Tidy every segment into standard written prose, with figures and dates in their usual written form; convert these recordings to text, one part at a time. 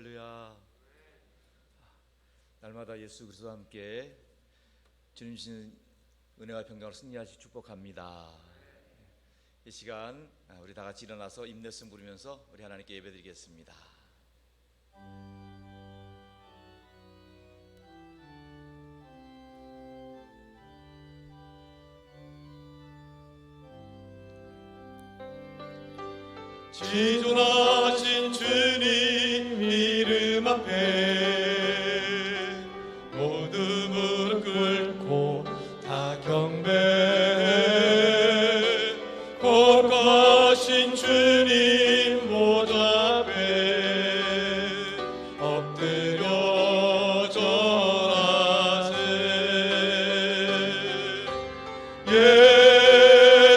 할렐루야. 날마다 예수 그리스도와 함께 주님 주신 은혜와 평강을 승리하시 축복합니다. 이 시간 우리 다 같이 일어나서 임내성 부르면서 우리 하나님께 예배드리겠습니다. 지존하신 주님 이름 앞에 모두 무릎 꿇고 다 경배, 거룩하신 주님 모두 앞에 엎드려 절하세.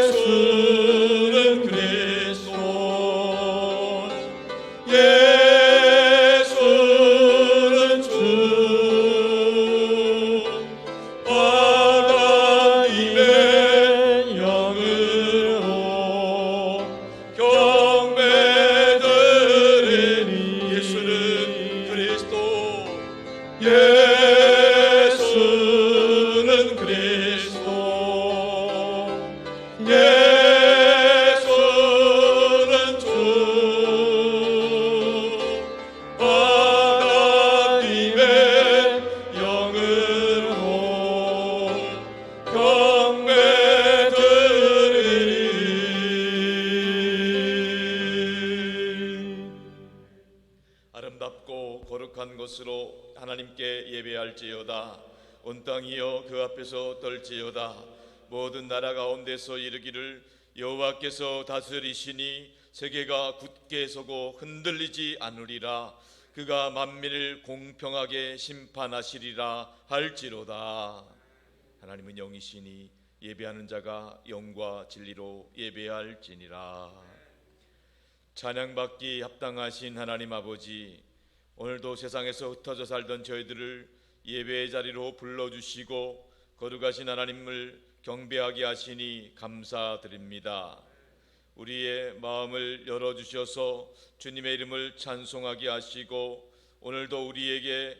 예수는 그리스도, 예수는 주, 하나님의 영으로 경배드리니. 예수는 그리스도, 예수는 그리스도, 예수는 주, 하나님의 영으로 경배드리리. 아름답고 거룩한 곳으로 하나님께 예배할지어다. 온 땅이여 그 앞에서 떨지어다. 모든 나라 가운데서 이르기를 여호와께서 다스리시니 세계가 굳게 서고 흔들리지 않으리라. 그가 만민을 공평하게 심판하시리라 할지로다. 하나님은 영이시니 예배하는 자가 영과 진리로 예배할지니라. 찬양받기 합당하신 하나님 아버지, 오늘도 세상에서 흩어져 살던 저희들을 예배의 자리로 불러주시고 거룩하신 하나님을 경배하게 하시니 감사드립니다. 우리의 마음을 열어주셔서 주님의 이름을 찬송하게 하시고 오늘도 우리에게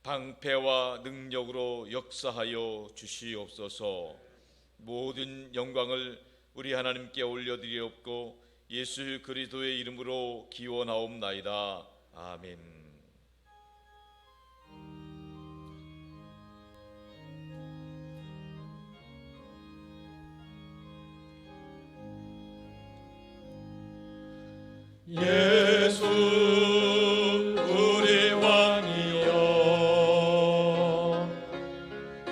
방패와 능력으로 역사하여 주시옵소서. 모든 영광을 우리 하나님께 올려드리옵고 예수 그리스도의 이름으로 기원하옵나이다. 아멘. 예수 우리 왕이여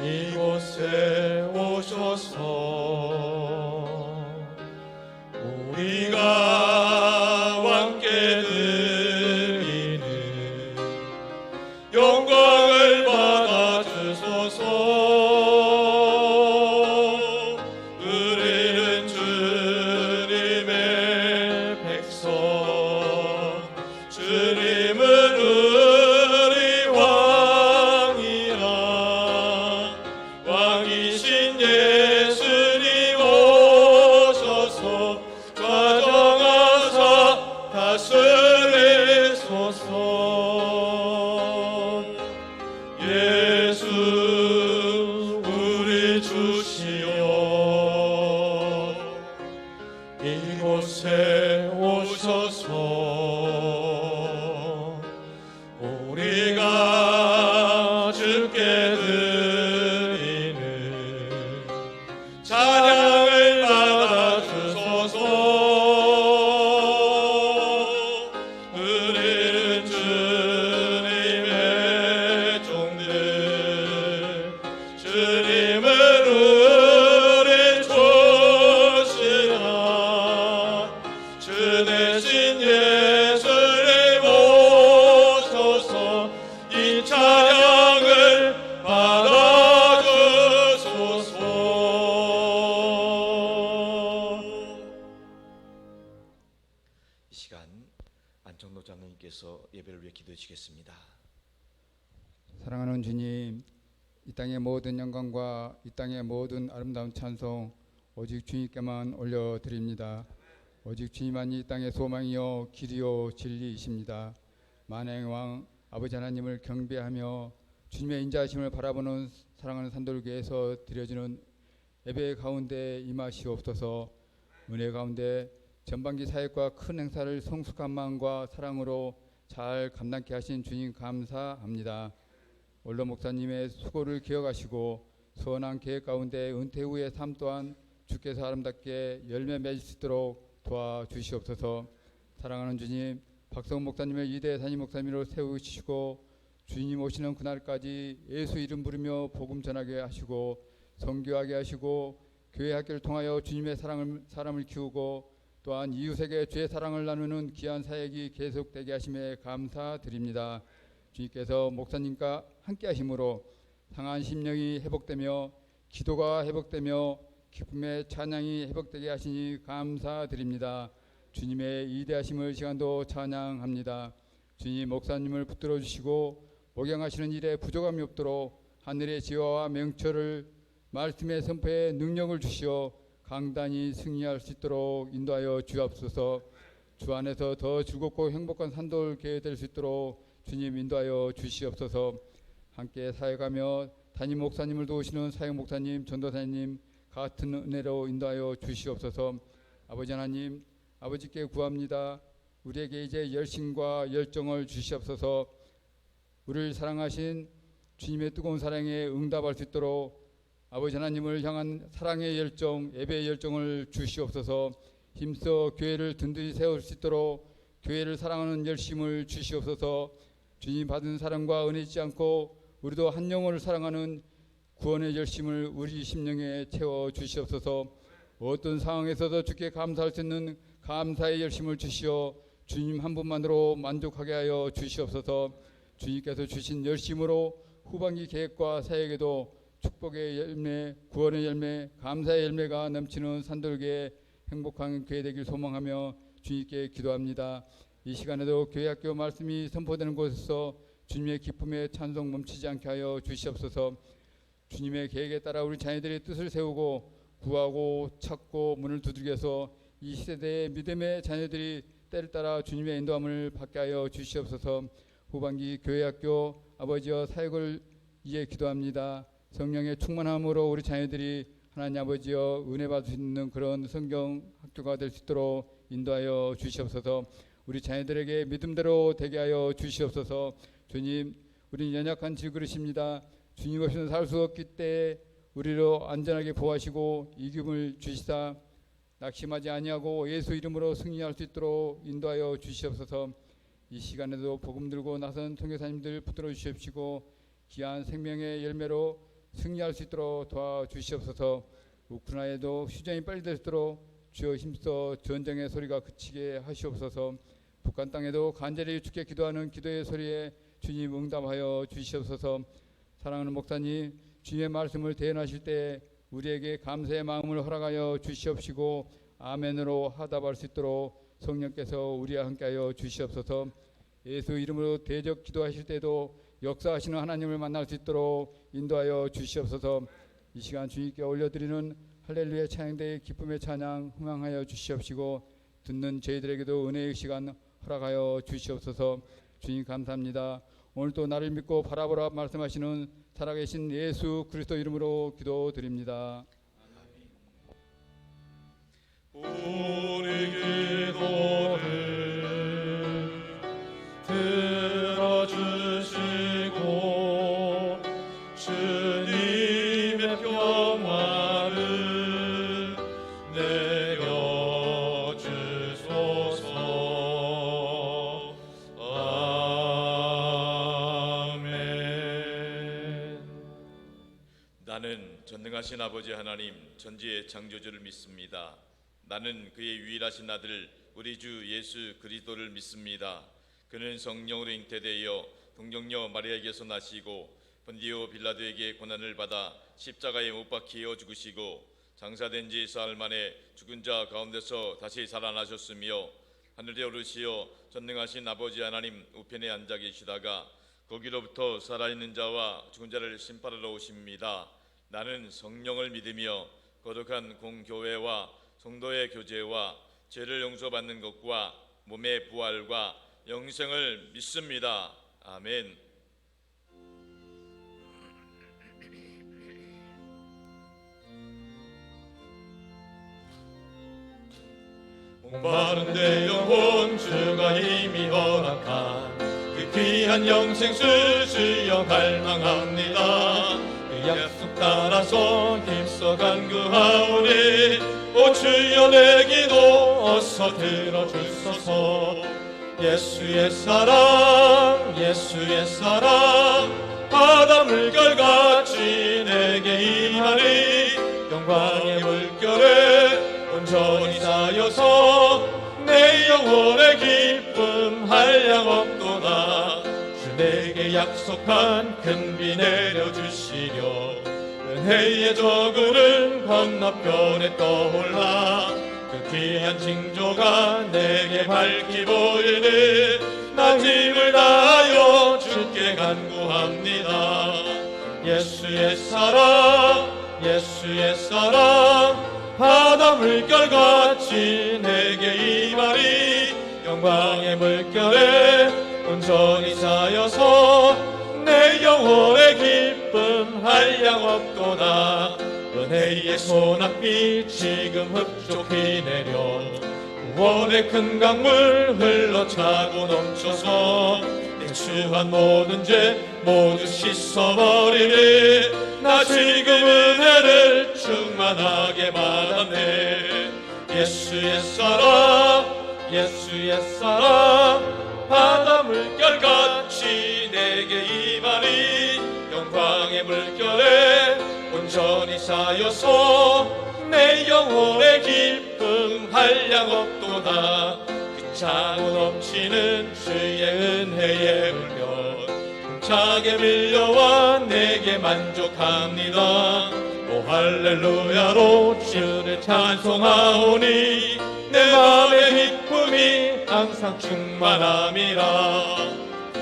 이곳에 오셔서 우리가 왕께 드리는 영광을 받아주소서. 우리는 주님의 백성, 주님은 우리 왕이라. 왕이신 예수님 오셔서 좌정하사 다스리소서. 예수 우리 주시여 이곳에 오셔서 우리가 주께 드리는 찬양을 받아주소서. 우리는 주님의 종들, 주님은 우리 조시라. 주 대신 예수님 오셔서 이 찬양을 받아주소서. 이 시간 안청도 장로님께서 예배를 위해 기도해 주시겠습니다. 사랑하는 주님, 이 땅의 모든 영광과 이 땅의 모든 아름다운 찬송 오직 주님께만 올려드립니다. 오직 주님만이 이 땅의 소망이요 길이요 진리이십니다. 만왕의 왕 아버지 하나님을 경배하며 주님의 인자하심을 바라보는 사랑하는 산돌교회에서 드려지는 예배 가운데 임하시옵소서. 은혜 가운데 전반기 사역과 큰 행사를 성숙한 마음과 사랑으로 잘 감당케 하신 주님 감사합니다. 원로 목사님의 수고를 기억하시고 선한 계획 가운데 은퇴 후의 삶 또한 주께서 아름답게 열매 맺을 수 있도록 도와주시옵소서. 사랑하는 주님, 박성훈 목사님을 이대 담임 목사님으로 세우시고 주님 오시는 그날까지 예수 이름 부르며 복음 전하게 하시고 선교하게 하시고 교회 학교를 통하여 주님의 사람을 키우고 또한 이웃에게 주의 사랑을 나누는 귀한 사역이 계속되게 하심에 감사드립니다. 주님께서 목사님과 함께 하심으로 상한 심령이 회복되며 기도가 회복되며 기쁨의 찬양이 회복되게 하시니 감사드립니다. 주님의 위대하심을 시간도 찬양합니다. 주님 목사님을 붙들어 주시고 목양하시는 일에 부족함이 없도록 하늘의 지혜와 명철을 말씀의 선포에 능력을 주시어 강단히 승리할 수 있도록 인도하여 주옵소서. 주 안에서 더 즐겁고 행복한 산돌교회 될 수 있도록 주님 인도하여 주시옵소서. 함께 사역하며 담임 목사님을 도우시는 사역 목사님, 전도사님 같은 은혜로 인도하여 주시옵소서. 아버지 하나님, 아버지께 구합니다. 우리에게 이제 열심과 열정을 주시옵소서. 우리를 사랑하신 주님의 뜨거운 사랑에 응답할 수 있도록 아버지 하나님을 향한 사랑의 열정, 예배의 열정을 주시옵소서. 힘써 교회를 든든히 세울 수 있도록 교회를 사랑하는 열심을 주시옵소서. 주님 받은 사랑과 은혜 잊지 않고 우리도 한 영혼을 사랑하는 구원의 열심을 우리 심령에 채워 주시옵소서. 어떤 상황에서도 주께 감사할 수 있는 감사의 열심을 주시어 주님 한 분만으로 만족하게 하여 주시옵소서. 주님께서 주신 열심으로 후반기 계획과 사역에도 축복의 열매, 구원의 열매, 감사의 열매가 넘치는 산돌교회 행복한 교회 되길 소망하며 주님께 기도합니다. 이 시간에도 교회 학교 말씀이 선포되는 곳에서 주님의 기쁨의 찬송 멈추지 않게 하여 주시옵소서. 주님의 계획에 따라 우리 자녀들의 뜻을 세우고 구하고 찾고 문을 두들겨서 이 시대의 믿음의 자녀들이 때를 따라 주님의 인도함을 받게 하여 주시옵소서. 후반기 교회 학교 아버지와 사역을 위해 기도합니다. 성령의 충만함으로 우리 자녀들이 하나님 아버지여 은혜 받을 수 있는 그런 성경 학교가 될 수 있도록 인도하여 주시옵소서. 우리 자녀들에게 믿음대로 되게 하여 주시옵소서. 주님, 우리는 연약한 질그릇입니다. 주님 없이는 살 수 없기 때문에 우리로 안전하게 보호하시고 이김을 주시사 낙심하지 아니하고 예수 이름으로 승리할 수 있도록 인도하여 주시옵소서. 이 시간에도 복음 들고 나선 선교사님들 붙들어 주시옵시고 귀한 생명의 열매로 승리할 수 있도록 도와주시옵소서. 우크라이나에도 휴전이 빨리 될 수 있도록 주여 힘써 전쟁의 소리가 그치게 하시옵소서. 북한 땅에도 간절히 주께 기도하는 기도의 소리에 주님 응답하여 주시옵소서. 사랑하는 목사님, 주님의 말씀을 대언하실 때 우리에게 감사의 마음을 허락하여 주시옵시고 아멘으로 하답할 수 있도록 성령께서 우리와 함께하여 주시옵소서. 예수 이름으로 대적 기도하실 때도 역사하시는 하나님을 만날 수 있도록 인도하여 주시옵소서. 이 시간 주님께 올려드리는 할렐루야 찬양대의 기쁨의 찬양 흥황하여 주시옵시고 듣는 저희들에게도 은혜의 시간 허락하여 주시옵소서. 주님 감사합니다. 오늘도 나를 믿고 바라보라 말씀하시는 살아계신 예수 그리스도 이름으로 기도드립니다. 우리 기도를 들어주시고 주님의 평화를 내려주소서. 아멘. 나는 전능하신 아버지 하나님 전지의 창조주를 믿습니다. 나는 그의 유일하신 아들 우리 주 예수 그리스도를 믿습니다. 그는 성령으로 잉태되어 동정녀 마리아에게서 나시고 본디오 빌라도에게 고난을 받아 십자가에 못 박히어 죽으시고 장사된 지 사흘 만에 죽은 자 가운데서 다시 살아나셨으며 하늘에 오르시어 전능하신 아버지 하나님 우편에 앉아 계시다가 거기로부터 살아있는 자와 죽은 자를 심판하러 오십니다. 나는 성령을 믿으며 거룩한 공교회와 성도의 교제와 죄를 용서받는 것과 몸의 부활과 영생을 믿습니다. 아멘. 목마른 내 영혼 주가 이미 허락한 그 귀한 영생 수시여 갈망합니다. 그 약속 따라서 힘써 간구하오니 오 주여 내 기도 어서 들어주소서. 예수의 사랑 예수의 사랑 바다 물결같이 내게 임하니 영광의 물결에 온전히 쌓여서 내 영혼의 기쁨 한량 없도다. 주 내게 약속한 큰 비 내려주시려 은혜의 저구는 건너편에 떠올라 그 귀한 징조가 내게 밝히 보이니 나 힘을 다하여 주께 간구합니다. 예수의 사랑 예수의 사랑 바다 물결같이 내게 임하니 영광의 물결에 온전히 쌓여서 내 영혼의 기쁨 한량 없도다. 은혜의 소낙비 지금 흡족히 내려 구원의 큰 강물 흘러차고 넘쳐서 내 추한 모든 죄 모두 씻어버리니 나 지금 은혜를 충만하게 받았네. 예수의 사랑 예수의 사랑 바다 물결같이 내게 임하니 영광의 물결에 온전히 쌓여서 내 영혼의 기쁨 한량 없도다. 그 차고 넘치는 주의 은혜의 물결 힘차게 밀려와 내게 만족합니다. 오 할렐루야로 주를 찬송하오니 내 마음의 기쁨이 항상 충만함이라.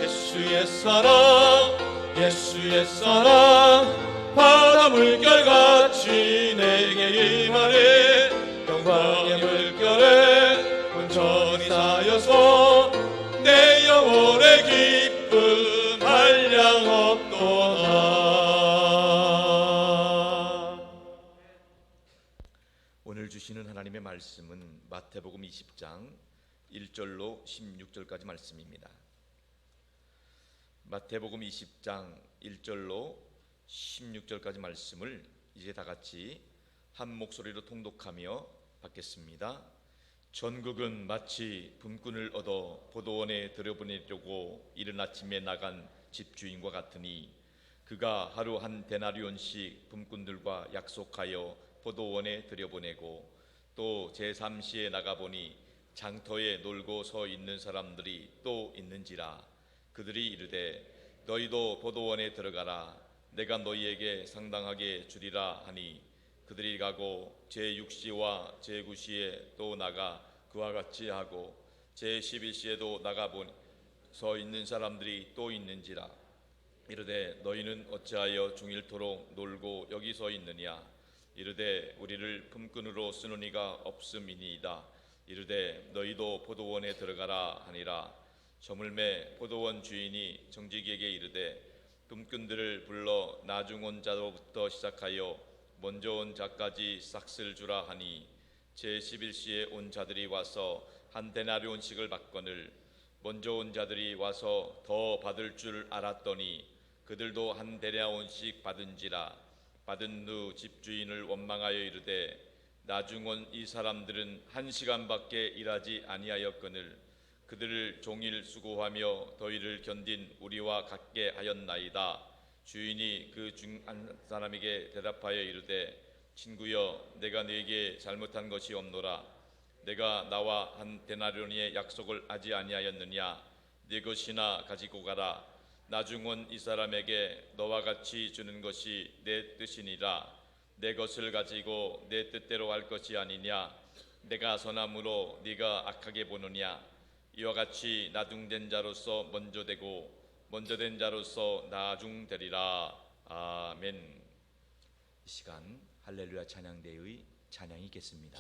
예수의 사랑 예수의 사랑 바다 물결같이 내게 임하니 영광의 물결에 온전히 쌓여서 내 영혼의 기쁨 한량 없도다. 오늘 주시는 하나님의 말씀은 마태복음 20장 1절로 16절까지 말씀입니다. 마태복음 20장 1절로 16절까지 말씀을 이제 다 같이 한 목소리로 통독하며 받겠습니다. 전국은 마치 분꾼을 얻어 포도원에 들여보내려고 이른 아침에 나간 집주인과 같으니 그가 하루 한 데나리온씩 분꾼들과 약속하여 포도원에 들여보내고 또 제3시에 나가보니 장터에 놀고 서 있는 사람들이 또 있는지라. 그들이 이르되 너희도 포도원에 들어가라. 내가 너희에게 상당하게 주리라 하니 그들이 가고 제6시와 제9시에 또 나가 그와 같이 하고 제11시에도 나가보니 서 있는 사람들이 또 있는지라. 이르되 너희는 어찌하여 중일토록 놀고 여기 서 있느냐. 이르되 우리를 품꾼으로 쓰는 이가 없음이니이다. 이르되 너희도 포도원에 들어가라 하니라. 저물매 포도원 주인이 정직에게 이르되 품꾼들을 불러 나중 온 자로부터 시작하여 먼저 온 자까지 싹쓸 주라 하니 제11시에 온 자들이 와서 한 데나리온씩을 받거늘 먼저 온 자들이 와서 더 받을 줄 알았더니 그들도 한 데나리온씩 받은지라. 받은 후 집주인을 원망하여 이르되 나중 온 이 사람들은 1시간밖에 일하지 아니하였거늘 그들을 종일 수고하며 더위를 견딘 우리와 같게 하였나이다. 주인이 그 중 한 사람에게 대답하여 이르되 친구여 내가 네게 잘못한 것이 없노라. 내가 나와 한 데나리온의 약속을 하지 아니하였느냐. 네 것이나 가지고 가라. 나중 온 이 사람에게 너와 같이 주는 것이 내 뜻이니라. 내 것을 가지고 내 뜻대로 할 것이 아니냐. 내가 선함으로 네가 악하게 보느냐. 이와 같이 나중된 자로서 먼저 되고 먼저 된 자로서 나중되리라. 아멘. 이 시간 할렐루야 찬양대의 찬양이 있겠습니다.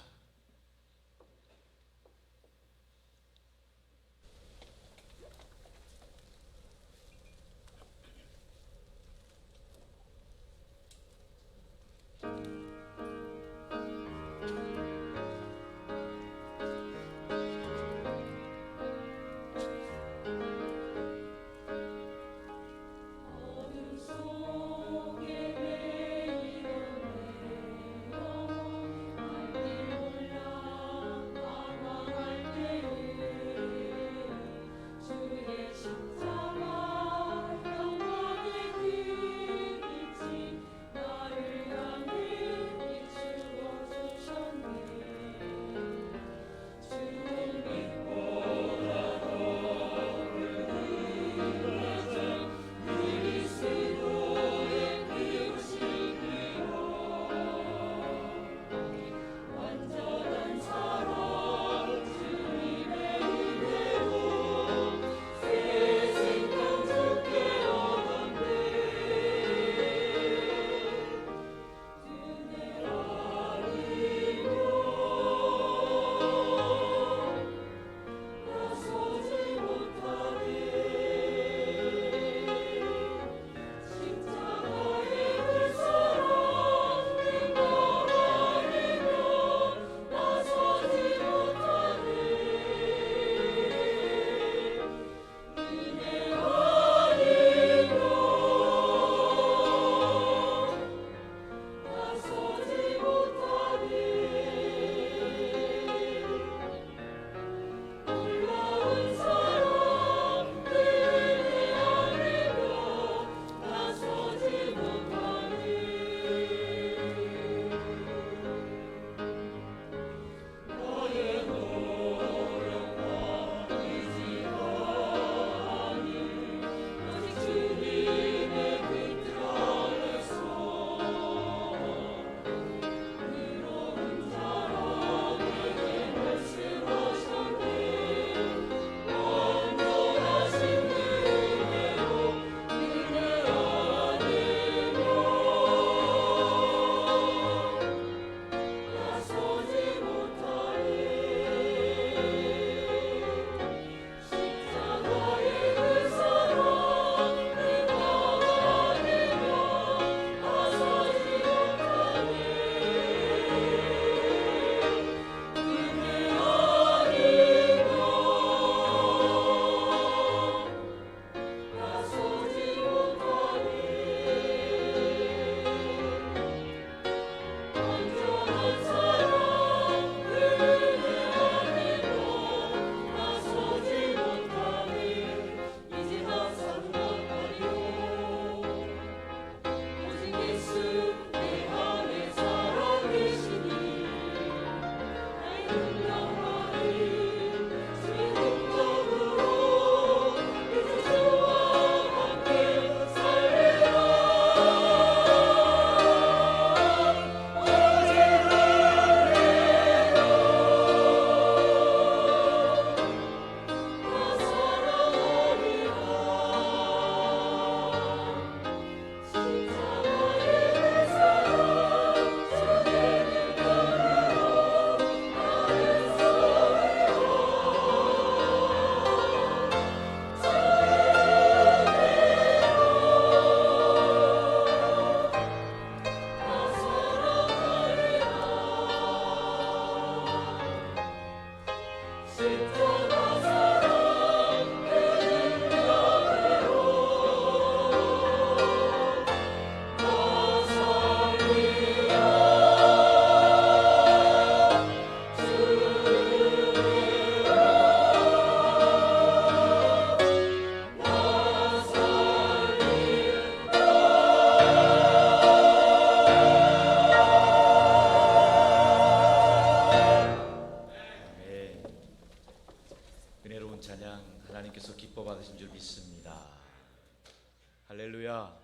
할렐루야.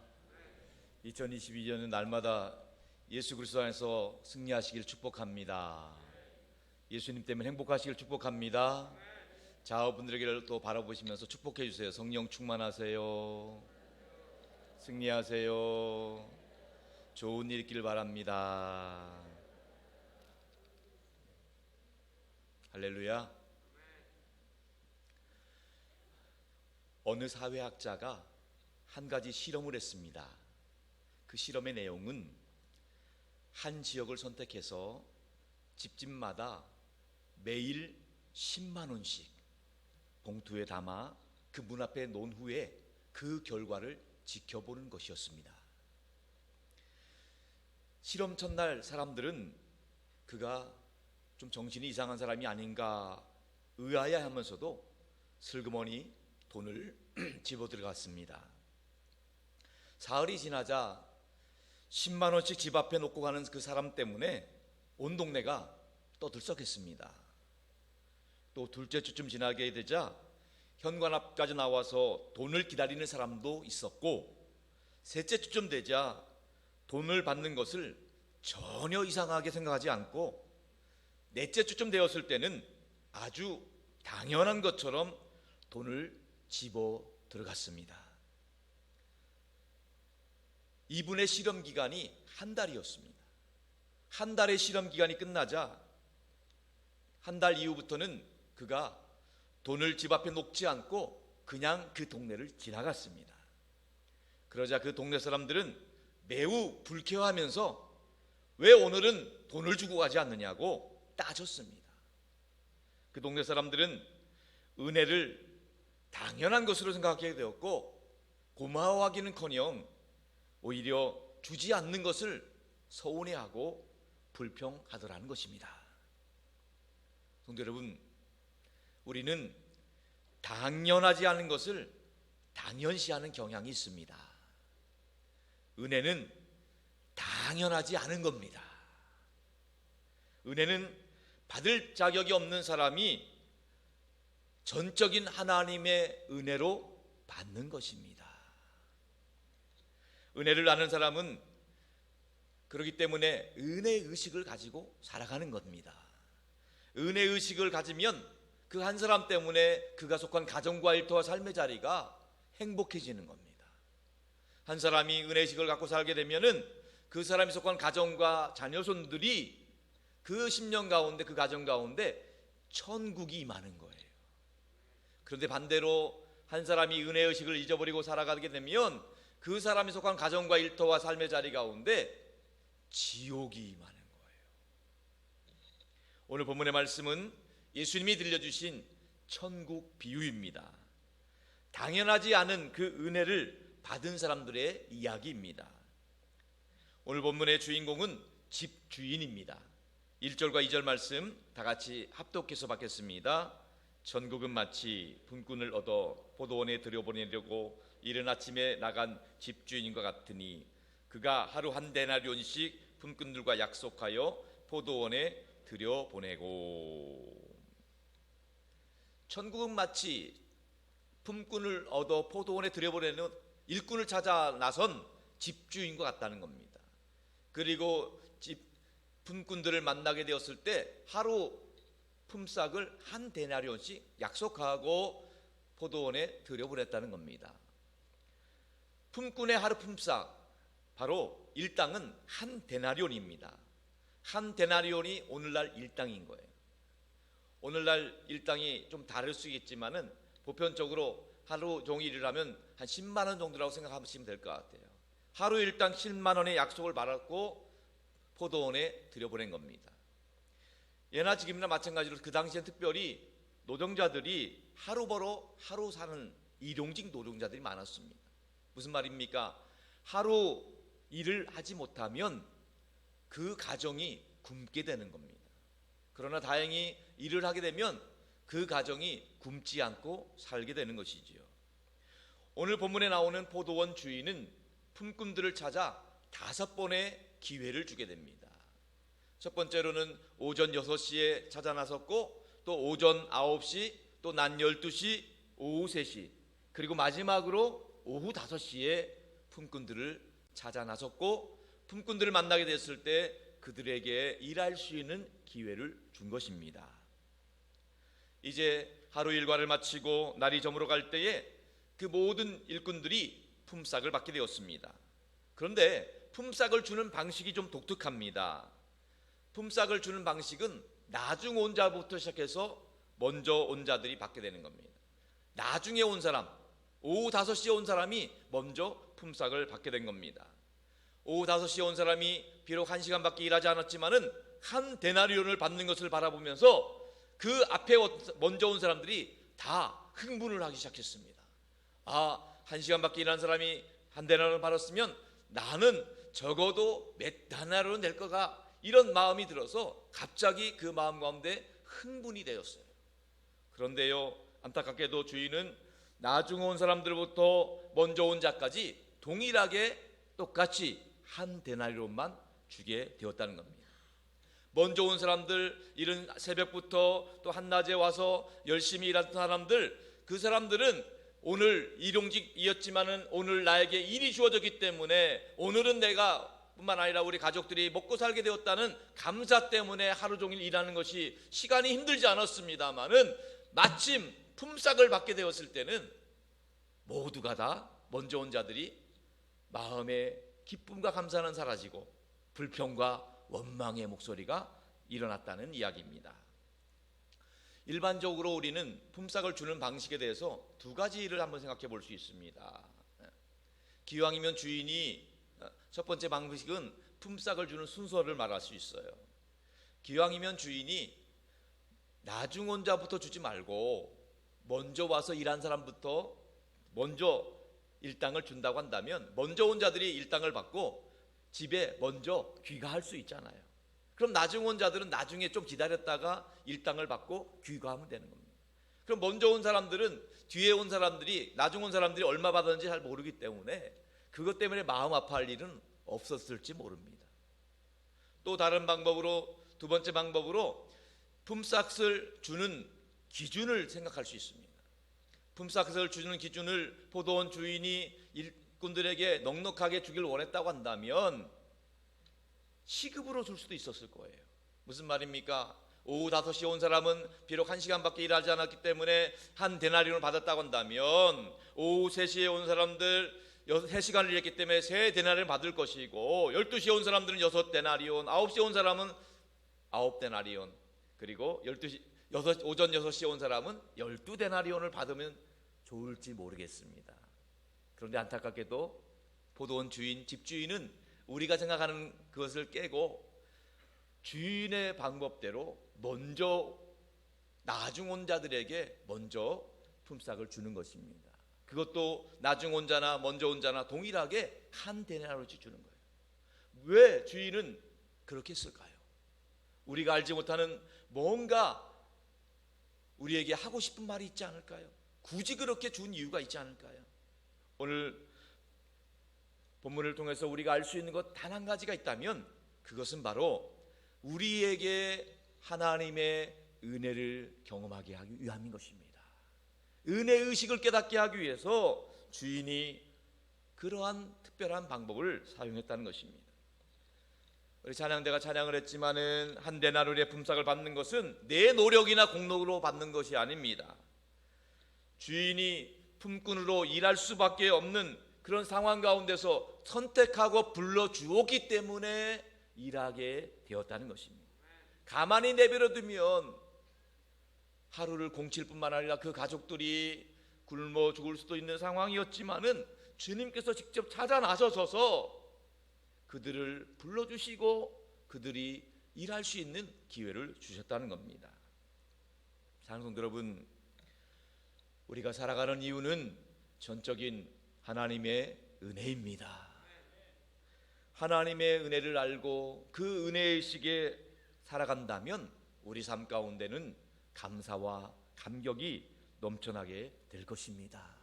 2022년은 날마다 예수 그리스도 안에서 승리하시길 축복합니다. 예수님 때문에 행복하시길 축복합니다. 자녀분들에게 또 바라보시면서 축복해 주세요. 성령 충만하세요. 승리하세요. 좋은 일 있기를 바랍니다. 할렐루야. 어느 사회학자가 한 가지 실험을 했습니다. 그 실험의 내용은 한 지역을 선택해서 집집마다 매일 10만 원씩 봉투에 담아 그 문 앞에 놓은 후에 그 결과를 지켜보는 것이었습니다. 실험 첫날 사람들은 그가 좀 정신이 이상한 사람이 아닌가 의아해하면서도 슬그머니 돈을 집어들어갔습니다. 사흘이 지나자 10만 원씩 집 앞에 놓고 가는 그 사람 때문에 온 동네가 떠들썩했습니다. 또 둘째 주쯤 지나게 되자 현관 앞까지 나와서 돈을 기다리는 사람도 있었고, 셋째 주쯤 되자 돈을 받는 것을 전혀 이상하게 생각하지 않고, 넷째 주쯤 되었을 때는 아주 당연한 것처럼 돈을 집어 들어갔습니다. 이분의 실험 기간이 한 달이었습니다. 한 달의 실험 기간이 끝나자 한 달 이후부터는 그가 돈을 집 앞에 놓지 않고 그냥 그 동네를 지나갔습니다. 그러자 그 동네 사람들은 매우 불쾌하면서 왜 오늘은 돈을 주고 가지 않느냐고 따졌습니다. 그 동네 사람들은 은혜를 당연한 것으로 생각하게 되었고, 고마워하기는커녕 오히려 주지 않는 것을 서운해하고 불평하더라는 것입니다. 성도 여러분, 우리는 당연하지 않은 것을 당연시하는 경향이 있습니다. 은혜는 당연하지 않은 겁니다. 은혜는 받을 자격이 없는 사람이 전적인 하나님의 은혜로 받는 것입니다. 은혜를 아는 사람은 그렇기 때문에 은혜의식을 가지고 살아가는 겁니다. 은혜의식을 가지면 그 한 사람 때문에 그가 속한 가정과 일터와 삶의 자리가 행복해지는 겁니다. 한 사람이 은혜의식을 갖고 살게 되면은 그 사람이 속한 가정과 자녀손들이 그 10년 가운데, 그 가정 가운데 천국이 임하는 거예요. 그런데 반대로 한 사람이 은혜의식을 잊어버리고 살아가게 되면 그 사람이 속한 가정과 일터와 삶의 자리 가운데 지옥이 임하는 거예요. 오늘 본문의 말씀은 예수님이 들려주신 천국 비유입니다. 당연하지 않은 그 은혜를 받은 사람들의 이야기입니다. 오늘 본문의 주인공은 집주인입니다. 1절과 2절 말씀 다 같이 합독해서 받겠습니다. 전국은 마치 품꾼을 얻어 포도원에 들여보내려고 이른 아침에 나간 집주인과 같으니 그가 하루 한 데나리온씩 품꾼들과 약속하여 포도원에 들여보내고. 천국은 마치 품꾼을 얻어 포도원에 들여보내는 일꾼을 찾아 나선 집주인과 같다는 겁니다. 그리고 품꾼들을 만나게 되었을 때 하루 품삯을 한 데나리온씩 약속하고 포도원에 들여보냈다는 겁니다. 품꾼의 하루 품삯, 바로 일당은 한 데나리온입니다. 한 데나리온이 오늘날 일당인 거예요. 오늘날 일당이 좀 다를 수 있겠지만은 보편적으로 하루 종일 일하면 한 10만 원 정도라고 생각하시면 될 것 같아요. 하루 일당 10만 원의 약속을 받았고 포도원에 들여보낸 겁니다. 예나 지금이나 마찬가지로 그 당시엔 특별히 노동자들이 하루 벌어 하루 사는 일용직 노동자들이 많았습니다. 무슨 말입니까? 하루 일을 하지 못하면 그 가정이 굶게 되는 겁니다. 그러나 다행히 일을 하게 되면 그 가정이 굶지 않고 살게 되는 것이지요. 오늘 본문에 나오는 포도원 주인은 품꾼들을 찾아 5번의 기회를 주게 됩니다. 첫 번째로는 오전 6시에 찾아 나섰고, 또 오전 9시, 또 낮 12시, 오후 3시, 그리고 마지막으로 오후 5시에 품꾼들을 찾아 나섰고 품꾼들을 만나게 됐을 때 그들에게 일할 수 있는 기회를 준 것입니다. 이제 하루 일과를 마치고 날이 저물어 갈 때에 그 모든 일꾼들이 품삯을 받게 되었습니다. 그런데 품삯을 주는 방식이 좀 독특합니다. 품삯을 주는 방식은 나중 온 자부터 시작해서 먼저 온 자들이 받게 되는 겁니다. 나중에 온 사람, 오후 5시에 온 사람이 먼저 품삯을 받게 된 겁니다. 오후 5시에 온 사람이 비록 1시간밖에 일하지 않았지만은 한 데나리온을 받는 것을 바라보면서 그 앞에 먼저 온 사람들이 다 흥분을 하기 시작했습니다. 1시간밖에 일한 사람이 한 데나리온을 받았으면 나는 적어도 몇 데나리온 낼 거가, 이런 마음이 들어서 갑자기 그 마음 가운데 흥분이 되었어요. 그런데요, 안타깝게도 주인은 나중 온 사람들부터 먼저 온 자까지 동일하게 똑같이 한 데나리온만 주게 되었다는 겁니다. 먼저 온 사람들, 이른 새벽부터 또 한낮에 와서 열심히 일한 사람들, 그 사람들은 오늘 일용직이었지만은 오늘 나에게 일이 주어졌기 때문에 오늘은 내가 뿐만 아니라 우리 가족들이 먹고 살게 되었다는 감사 때문에 하루 종일 일하는 것이 시간이 힘들지 않았습니다마는 마침 품삯을 받게 되었을 때는 모두가 다 먼저 온 자들이 마음의 기쁨과 감사는 사라지고 불평과 원망의 목소리가 일어났다는 이야기입니다. 일반적으로 우리는 품삯을 주는 방식에 대해서 두 가지를 한번 생각해 볼 수 있습니다. 기왕이면 주인이 첫 번째 방식은 품삯을 주는 순서를 말할 수 있어요. 기왕이면 주인이 나중 온 자부터 주지 말고 먼저 와서 일한 사람부터 먼저 일당을 준다고 한다면 먼저 온 자들이 일당을 받고 집에 먼저 귀가할 수 있잖아요. 그럼 나중 온 자들은 나중에 좀 기다렸다가 일당을 받고 귀가하면 되는 겁니다. 그럼 먼저 온 사람들은 뒤에 온 사람들이, 나중 온 사람들이 얼마 받았는지 잘 모르기 때문에 그것 때문에 마음 아파할 일은 없었을지 모릅니다. 또 다른 방법으로, 두 번째 방법으로 품삯을 주는 기준을 생각할 수 있습니다. 품삯을 주는 기준을 포도원 주인이 일꾼들에게 넉넉하게 주길 원했다고 한다면 시급으로 줄 수도 있었을 거예요. 무슨 말입니까? 오후 5시에 온 사람은 비록 1시간밖에 일하지 않았기 때문에 한 데나리온을 받았다고 한다면 오후 3시에 온 사람들 3시간을 일했기 때문에 3데나리온을 받을 것이고 12시에 온 사람들은 6데나리온, 9시에 온 사람은 9데나리온, 그리고 오전 6시에 온 사람은 12데나리온을 받으면 좋을지 모르겠습니다. 그런데 안타깝게도 포도원 주인, 집주인은 우리가 생각하는 그것을 깨고 주인의 방법대로 먼저 나중 온 자들에게 먼저 품삯을 주는 것입니다. 그것도 나중 온 자나 먼저 온 자나 동일하게 한 데나리온씩 주는 거예요. 왜 주인은 그렇게 했을까요? 우리가 알지 못하는 뭔가 우리에게 하고 싶은 말이 있지 않을까요? 굳이 그렇게 준 이유가 있지 않을까요? 오늘 본문을 통해서 우리가 알 수 있는 것 단 한 가지가 있다면 그것은 바로 우리에게 하나님의 은혜를 경험하게 하기 위함인 것입니다. 은혜의식을 깨닫게 하기 위해서 주인이 그러한 특별한 방법을 사용했다는 것입니다. 우리 찬양대가 찬양을 했지만은 한 데나리온의 품삯을 받는 것은 내 노력이나 공로로 받는 것이 아닙니다. 주인이 품꾼으로 일할 수밖에 없는 그런 상황 가운데서 선택하고 불러주었기 때문에 일하게 되었다는 것입니다. 가만히 내버려두면 하루를 공칠 뿐만 아니라 그 가족들이 굶어 죽을 수도 있는 상황이었지만은 주님께서 직접 찾아 나서셔서 그들을 불러주시고 그들이 일할 수 있는 기회를 주셨다는 겁니다. 사랑하는 성도 여러분, 우리가 살아가는 이유는 전적인 하나님의 은혜입니다. 하나님의 은혜를 알고 그 은혜의식에 살아간다면 우리 삶 가운데는 감사와 감격이 넘쳐나게 될 것입니다.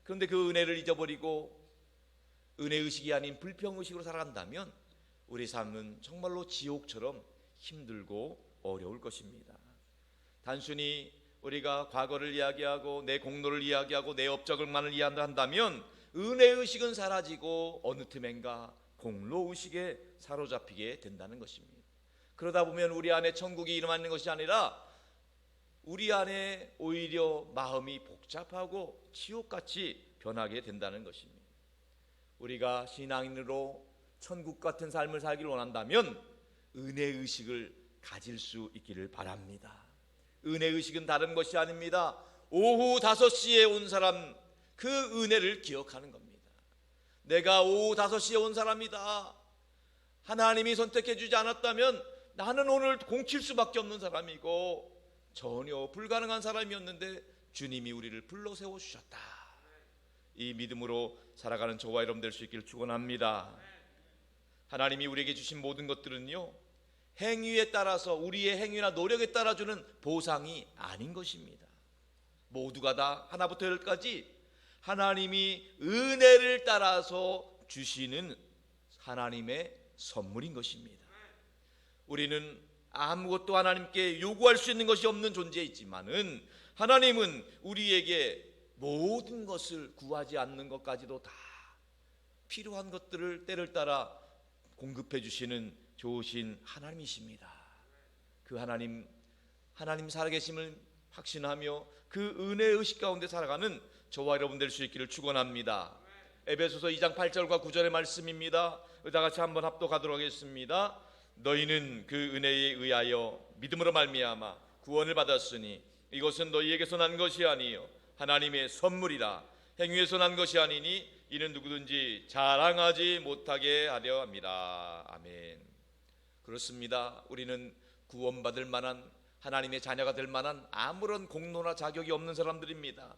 그런데 그 은혜를 잊어버리고 은혜의식이 아닌 불평의식으로 살아간다면 우리 삶은 정말로 지옥처럼 힘들고 어려울 것입니다. 단순히 우리가 과거를 이야기하고 내 공로를 이야기하고 내 업적을만을 이야기한다면 은혜의식은 사라지고 어느 틈엔가 공로의식에 사로잡히게 된다는 것입니다. 그러다 보면 우리 안에 천국이 일어나는 것이 아니라 우리 안에 오히려 마음이 복잡하고 지옥같이 변하게 된다는 것입니다. 우리가 신앙인으로 천국 같은 삶을 살기를 원한다면 은혜의식을 가질 수 있기를 바랍니다. 은혜의식은 다른 것이 아닙니다. 오후 5시에 온 사람, 그 은혜를 기억하는 겁니다. 내가 오후 5시에 온 사람이다. 하나님이 선택해 주지 않았다면 나는 오늘 공칠 수밖에 없는 사람이고 전혀 불가능한 사람이었는데 주님이 우리를 불러 세워주셨다. 이 믿음으로 살아가는 저와 여러분 될 수 있기를 축원합니다. 하나님이 우리에게 주신 모든 것들은요, 행위에 따라서 우리의 행위나 노력에 따라 주는 보상이 아닌 것입니다. 모두가 다 하나부터 열까지 하나님이 은혜를 따라서 주시는 하나님의 선물인 것입니다. 우리는 아무것도 하나님께 요구할 수 있는 것이 없는 존재이지만은 하나님은 우리에게 모든 것을 구하지 않는 것까지도 다 필요한 것들을 때를 따라 공급해 주시는 좋으신 하나님이십니다. 그 하나님 살아계심을 확신하며 그 은혜의 의식 가운데 살아가는 저와 여러분 될 수 있기를 축원합니다. 에베소서 2장 8절과 9절의 말씀입니다. 다 같이 한번 합독하도록 하겠습니다. 너희는 그 은혜에 의하여 믿음으로 말미암아 구원을 받았으니 이것은 너희에게서 난 것이 아니요 하나님의 선물이라. 행위에서 난 것이 아니니 이는 누구든지 자랑하지 못하게 하려 함이라. 아멘. 그렇습니다. 우리는 구원받을 만한 하나님의 자녀가 될 만한 아무런 공로나 자격이 없는 사람들입니다.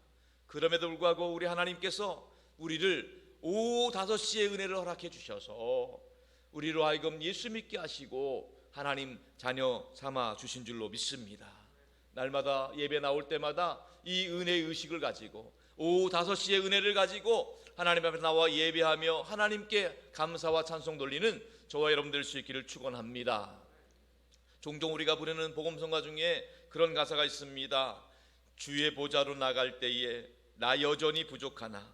그럼에도 불구하고 우리 하나님께서 우리를 오후 5시에 은혜를 허락해 주셔서 우리로 하여금 예수 믿게 하시고 하나님 자녀 삼아 주신 줄로 믿습니다. 날마다 예배 나올 때마다 이 은혜의 의식을 가지고 오후 5시에 은혜를 가지고 하나님 앞에 나와 예배하며 하나님께 감사와 찬송 돌리는 저와 여러분 될 수 있기를 축원합니다. 종종 우리가 부르는 복음성가 중에 그런 가사가 있습니다. 주의 보좌로 나갈 때에 나 여전히 부족하나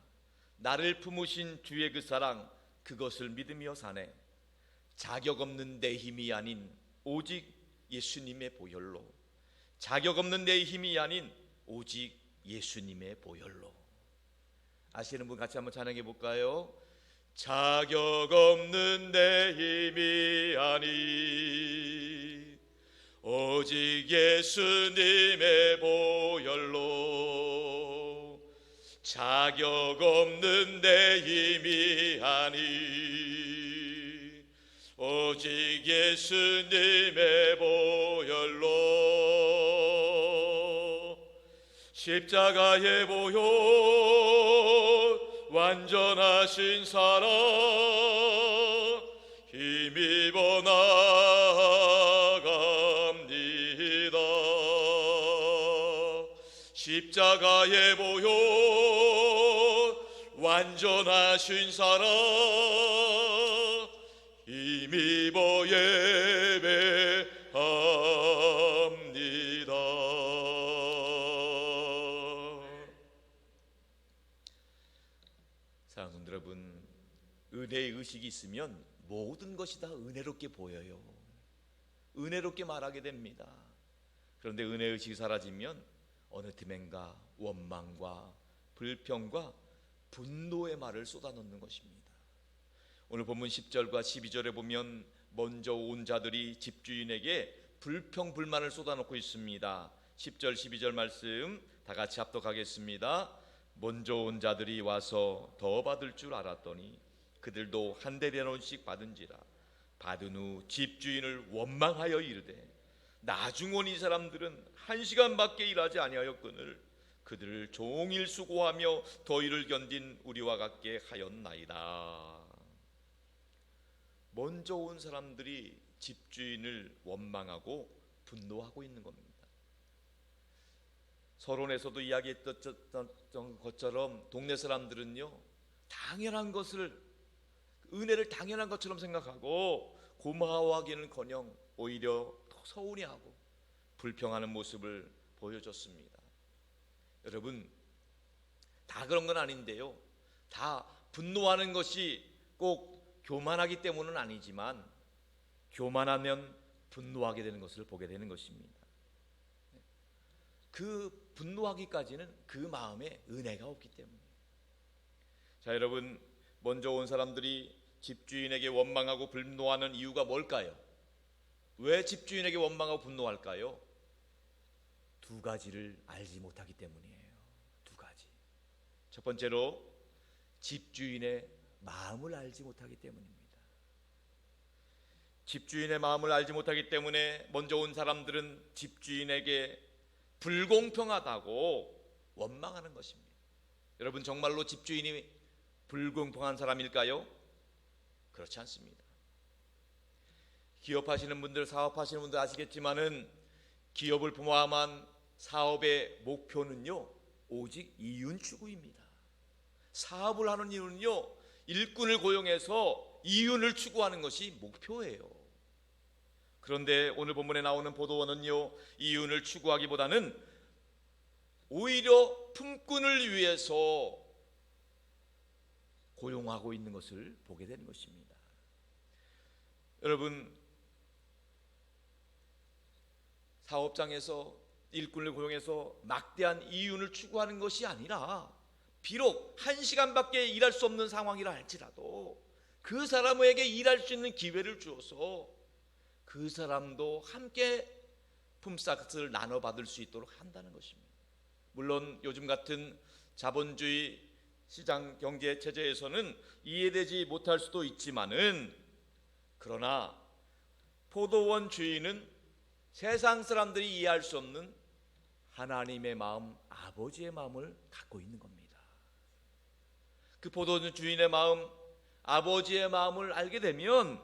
나를 품으신 주의 그 사랑 그것을 믿으며 사네. 자격 없는 내 힘이 아닌 오직 예수님의 보혈로. 자격 없는 내 힘이 아닌 오직 예수님의 보혈로. 아시는 분 같이 한번 찬양해 볼까요? 자격 없는 내 힘이 아닌 오직 예수님의 보혈로. 자격 없는 내 힘이 아닌 오직 예수님의 보혈로. 십자가의 보혈 완전하신 사랑 힘입어 나갑니다. 십자가의 보혈 완전하신 사랑 힘입어 예배합니다. 사랑하는 성도 여러분, 은혜의 의식이 있으면 모든 것이 다 은혜롭게 보여요. 은혜롭게 말하게 됩니다. 그런데 은혜의 의식이 사라지면 어느 틈엔가 원망과 불평과 분노의 말을 쏟아놓는 것입니다. 오늘 본문 10절과 12절에 보면 먼저 온 자들이 집주인에게 불평 불만을 쏟아놓고 있습니다. 10절 12절 말씀 다 같이 합독하겠습니다. 먼저 온 자들이 와서 더 받을 줄 알았더니 그들도 한 대대론씩 받은지라. 받은 후 집주인을 원망하여 이르되 나중 온 이 사람들은 1시간밖에 일하지 아니하였거늘 그들을 종일 수고하며 더위를 견딘 우리와 같게 하였나이다. 먼저 온 사람들이 집주인을 원망하고 분노하고 있는 겁니다. 서론에서도 이야기했던 것처럼 동네 사람들은요, 당연한 것을, 은혜를 당연한 것처럼 생각하고 고마워하기는커녕 오히려 더 서운해하고 불평하는 모습을 보여줬습니다. 여러분, 다 그런 건 아닌데요, 다 분노하는 것이 꼭 교만하기 때문은 아니지만 교만하면 분노하게 되는 것을 보게 되는 것입니다. 그 분노하기까지는 그 마음에 은혜가 없기 때문에. 자, 여러분, 먼저 온 사람들이 집주인에게 원망하고 분노하는 이유가 뭘까요? 왜 집주인에게 원망하고 분노할까요? 두 가지를 알지 못하기 때문이에요. 두 가지. 첫 번째로 집주인의 마음을 알지 못하기 때문입니다. 집주인의 마음을 알지 못하기 때문에 먼저 온 사람들은 집주인에게 불공평하다고 원망하는 것입니다. 여러분, 정말로 집주인이 불공평한 사람일까요? 그렇지 않습니다. 기업하시는 분들, 사업하시는 분들 아시겠지만은 기업을 포함한 사업의 목표는요, 오직 이윤 추구입니다. 사업을 하는 이유는요, 일꾼을 고용해서 이윤을 추구하는 것이 목표예요. 그런데 오늘 본문에 나오는 보도원은요, 이윤을 추구하기보다는 오히려 품꾼을 위해서 고용하고 있는 것을 보게 되는 것입니다. 여러분, 사업장에서 일꾼을 고용해서 막대한 이윤을 추구하는 것이 아니라 비록 1시간밖에 일할 수 없는 상황이라 할지라도 그 사람에게 일할 수 있는 기회를 주어서 그 사람도 함께 품삯을 나눠 받을 수 있도록 한다는 것입니다. 물론 요즘 같은 자본주의 시장 경제 체제에서는 이해되지 못할 수도 있지만은, 그러나 포도원 주인은 세상 사람들이 이해할 수 없는 하나님의 마음, 아버지의 마음을 갖고 있는 겁니다. 그 포도원 주인의 마음, 아버지의 마음을 알게 되면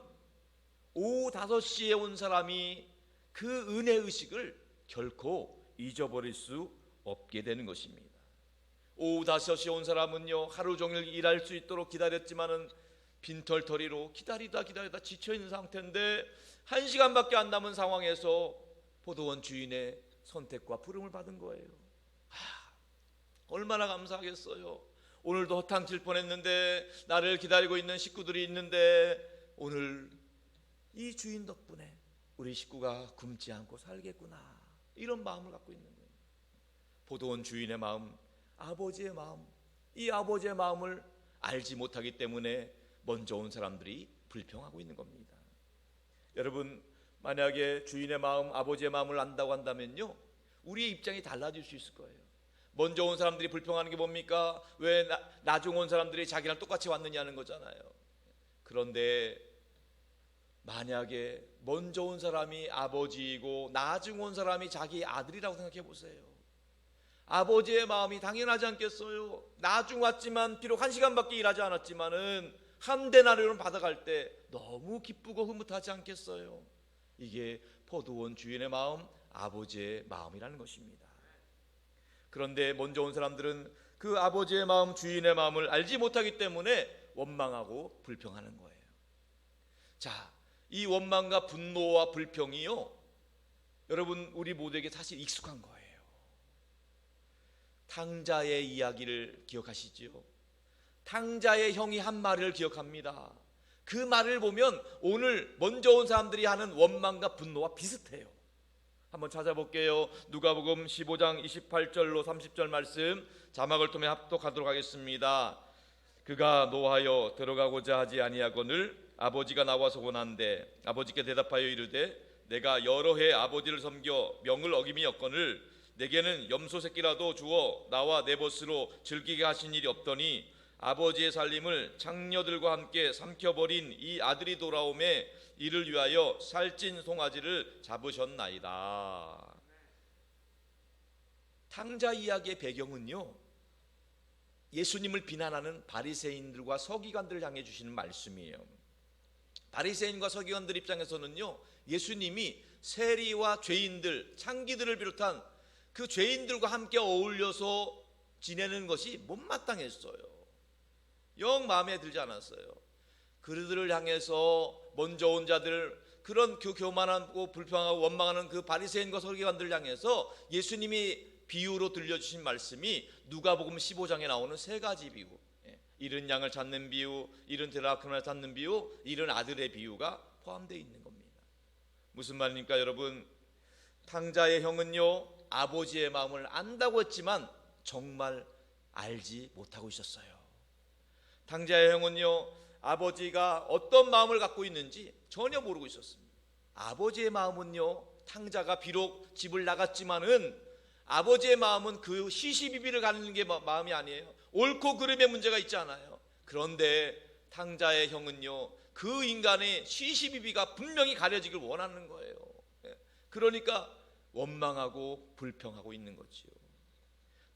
오후 5시에 온 사람이 그 은혜 의식을 결코 잊어버릴 수 없게 되는 것입니다. 오후 5시에 온 사람은요, 하루 종일 일할 수 있도록 기다렸지만은 빈털터리로 기다리다 지쳐있는 상태인데 1시간밖에 안 남은 상황에서 포도원 주인의 선택과 부름을 받은 거예요. 얼마나 감사하겠어요. 오늘도 허탕칠 뻔했는데 나를 기다리고 있는 식구들이 있는데 오늘 이 주인 덕분에 우리 식구가 굶지 않고 살겠구나, 이런 마음을 갖고 있는 거예요. 포도원 주인의 마음, 아버지의 마음, 이 아버지의 마음을 알지 못하기 때문에 먼저 온 사람들이 불평하고 있는 겁니다. 여러분, 만약에 주인의 마음, 아버지의 마음을 안다고 한다면요, 우리의 입장이 달라질 수 있을 거예요. 먼저 온 사람들이 불평하는 게 뭡니까? 왜 나중 온 사람들이 자기랑 똑같이 왔느냐는 거잖아요. 그런데 만약에 먼저 온 사람이 아버지이고 나중 온 사람이 자기 아들이라고 생각해 보세요. 아버지의 마음이 당연하지 않겠어요? 나중 왔지만 비록 1시간밖에 일하지 않았지만은 한 데나리온을 받아갈 때 너무 기쁘고 흐뭇하지 않겠어요? 이게 포도원 주인의 마음, 아버지의 마음이라는 것입니다. 그런데 먼저 온 사람들은 그 아버지의 마음, 주인의 마음을 알지 못하기 때문에 원망하고 불평하는 거예요. 자, 이 원망과 분노와 불평이요, 여러분, 우리 모두에게 사실 익숙한 거예요. 탕자의 이야기를 기억하시지요? 탕자의 형이 한 말을 기억합니다. 그 말을 보면 오늘 먼저 온 사람들이 하는 원망과 분노와 비슷해요. 한번 찾아볼게요. 누가복음 15장 28절로 30절 말씀 자막을 통해 합독하도록 하겠습니다. 그가 노하여 들어가고자 하지 아니하거늘 아버지가 나와서 원한대 아버지께 대답하여 이르되 내가 여러 해 아버지를 섬겨 명을 어김이 없거늘 내게는 염소 새끼라도 주어 나와 내 벗으로 즐기게 하신 일이 없더니 아버지의 살림을 장녀들과 함께 삼켜버린 이 아들이 돌아오매 이를 위하여 살찐 송아지를 잡으셨나이다. 탕자 이야기의 배경은요, 예수님을 비난하는 바리새인들과 서기관들을 향해 주시는 말씀이에요. 바리새인과 서기관들 입장에서는요, 예수님이 세리와 죄인들, 창기들을 비롯한 그 죄인들과 함께 어울려서 지내는 것이 못마땅했어요. 영 마음에 들지 않았어요. 그들을 향해서 먼저 온 자들, 그런 교만하고 불평하고 원망하는 그 바리새인과 서기관들을 향해서 예수님이 비유로 들려주신 말씀이 누가복음 15장에 나오는 세 가지 비유, 잃은 양을 찾는 비유, 잃은 드라크마를 찾는 비유, 잃은 아들의 비유가 포함되어 있는 겁니다. 무슨 말입니까 여러분? 탕자의 형은요 아버지의 마음을 안다고 했지만 정말 알지 못하고 있었어요. 탕자의 형은요 아버지가 어떤 마음을 갖고 있는지 전혀 모르고 있었습니다. 아버지의 마음은요, 탕자가 비록 집을 나갔지만은 아버지의 마음은 그 시시비비를 가리는 게 마음이 아니에요. 옳고 그름의 문제가 있지 않아요. 그런데 탕자의 형은요 그 인간의 시시비비가 분명히 가려지길 원하는 거예요. 그러니까 원망하고 불평하고 있는 거지요.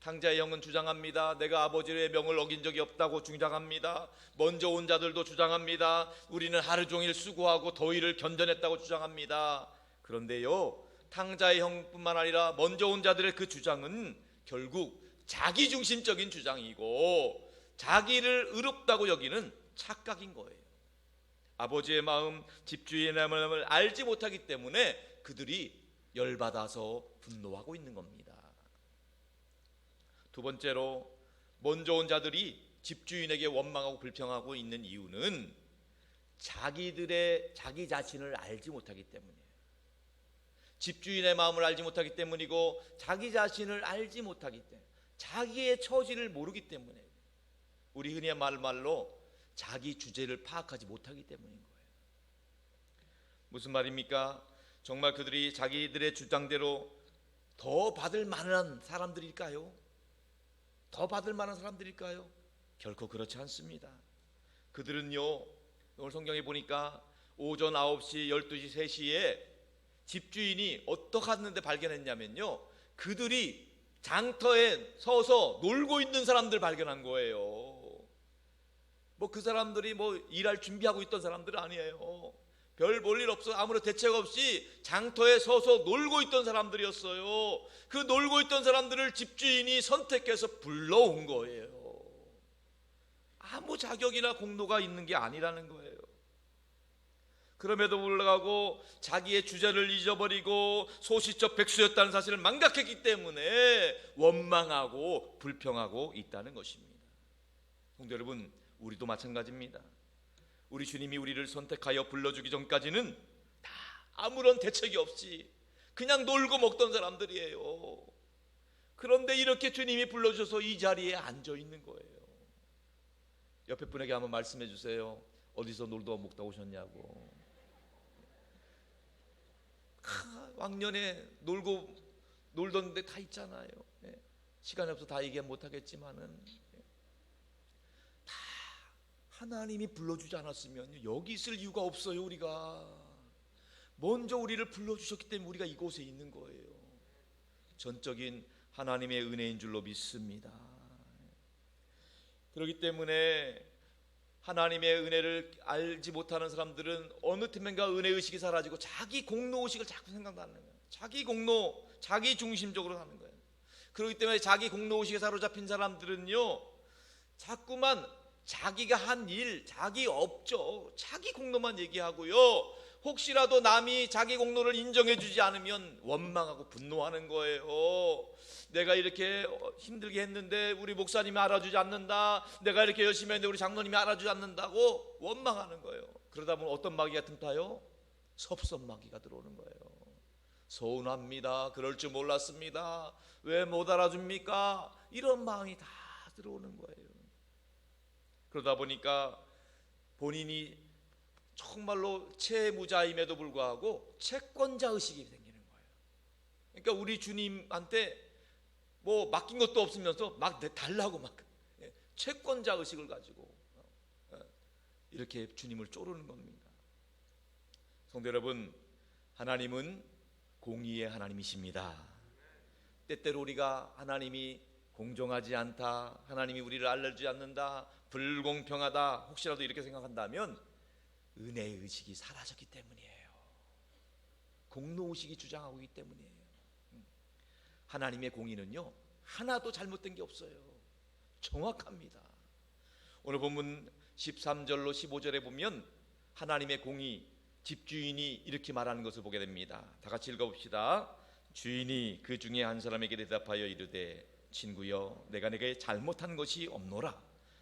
탕자의 형은 주장합니다. 내가 아버지의 명을 어긴 적이 없다고 주장합니다. 먼저 온 자들도 주장합니다. 우리는 하루 종일 수고하고 더위를 견뎌냈다고 주장합니다. 그런데요 탕자의 형뿐만 아니라 먼저 온 자들의 그 주장은 결국 자기중심적인 주장이고 자기를 의롭다고 여기는 착각인 거예요. 아버지의 마음, 집주인의 마음을 알지 못하기 때문에 그들이 열받아서 분노하고 있는 겁니다. 두 번째로 먼저 온 자들이 집주인에게 원망하고 불평하고 있는 이유는 자기 자신을 알지 못하기 때문이에요. 집주인의 마음을 알지 못하기 때문이고 자기 자신을 알지 못하기 때문에 자기의 처지를 모르기 때문에 우리 흔히 말로 자기 주제를 파악하지 못하기 때문인 거예요. 무슨 말입니까? 정말 그들이 자기들의 주장대로 더 받을 만한 사람들일까요? 더 받을 만한 사람들일까요? 결코 그렇지 않습니다. 그들은요 오늘 성경에 보니까 오전 9시, 12시, 3시에 집주인이 어떻게 하는데 발견했냐면요 그들이 장터에 서서 놀고 있는 사람들 발견한 거예요. 뭐 그 사람들이 뭐 일할 준비하고 있던 사람들은 아니에요. 별 볼 일 없어 아무런 대책 없이 장터에 서서 놀고 있던 사람들이었어요. 그 놀고 있던 사람들을 집주인이 선택해서 불러온 거예요. 아무 자격이나 공로가 있는 게 아니라는 거예요. 그럼에도 불구하고 자기의 주제를 잊어버리고 소시적 백수였다는 사실을 망각했기 때문에 원망하고 불평하고 있다는 것입니다. 성도 여러분, 우리도 마찬가지입니다. 우리 주님이 우리를 선택하여 불러주기 전까지는 다 아무런 대책이 없이 그냥 놀고 먹던 사람들이에요. 그런데 이렇게 주님이 불러주셔서 이 자리에 앉아 있는 거예요. 옆에 분에게 한번 말씀해 주세요. 어디서 놀다 먹다 오셨냐고. 왕년에 놀던 데 다 있잖아요. 시간이 없어 다 얘기 못하겠지만은 다 하나님이 불러주지 않았으면 여기 있을 이유가 없어요. 우리가 먼저 우리를 불러주셨기 때문에 우리가 이곳에 있는 거예요. 전적인 하나님의 은혜인 줄로 믿습니다. 그렇기 때문에 하나님의 은혜를 알지 못하는 사람들은 어느 틈엔가 은혜의식이 사라지고 자기 공로의식을 자꾸 생각나는 거예요. 자기 공로, 자기 중심적으로 하는 거예요. 그렇기 때문에 자기 공로의식에 사로잡힌 사람들은요 자꾸만 자기가 한 일, 자기 업적, 자기 공로만 얘기하고요 혹시라도 남이 자기 공로를 인정해 주지 않으면 원망하고 분노하는 거예요. 내가 이렇게 힘들게 했는데 우리 목사님이 알아주지 않는다. 내가 이렇게 열심히 했는데 우리 장로님이 알아주지 않는다고 원망하는 거예요. 그러다 보면 어떤 마귀가 틈타요? 섭섭마귀가 들어오는 거예요. 서운합니다. 그럴 줄 몰랐습니다. 왜 못 알아줍니까? 이런 마음이 다 들어오는 거예요. 그러다 보니까 본인이 정말로 채무자임에도 불구하고 채권자 의식이 생기는 거예요. 그러니까 우리 주님한테 뭐 맡긴 것도 없으면서 막 달라고 막 채권자 의식을 가지고 이렇게 주님을 쪼르는 겁니다. 성도 여러분, 하나님은 공의의 하나님이십니다. 때때로 우리가 하나님이 공정하지 않다, 하나님이 우리를 알려주지 않는다, 불공평하다 혹시라도 이렇게 생각한다면 은혜의 의식이 사라졌기 때문이에요. 공로의식이 주장하고 있기 때문이에요. 하나님의 공의는요 하나도 잘못된 게 없어요. 정확합니다. 오늘 본문 13절로 15절에 보면 하나님의 공의, 집주인이 이렇게 말하는 것을 보게 됩니다. 다 같이 읽어봅시다. 주인이 그 중에 한 사람에게 대답하여 이르되 친구여 내가 내게 잘못한 것이 없노라.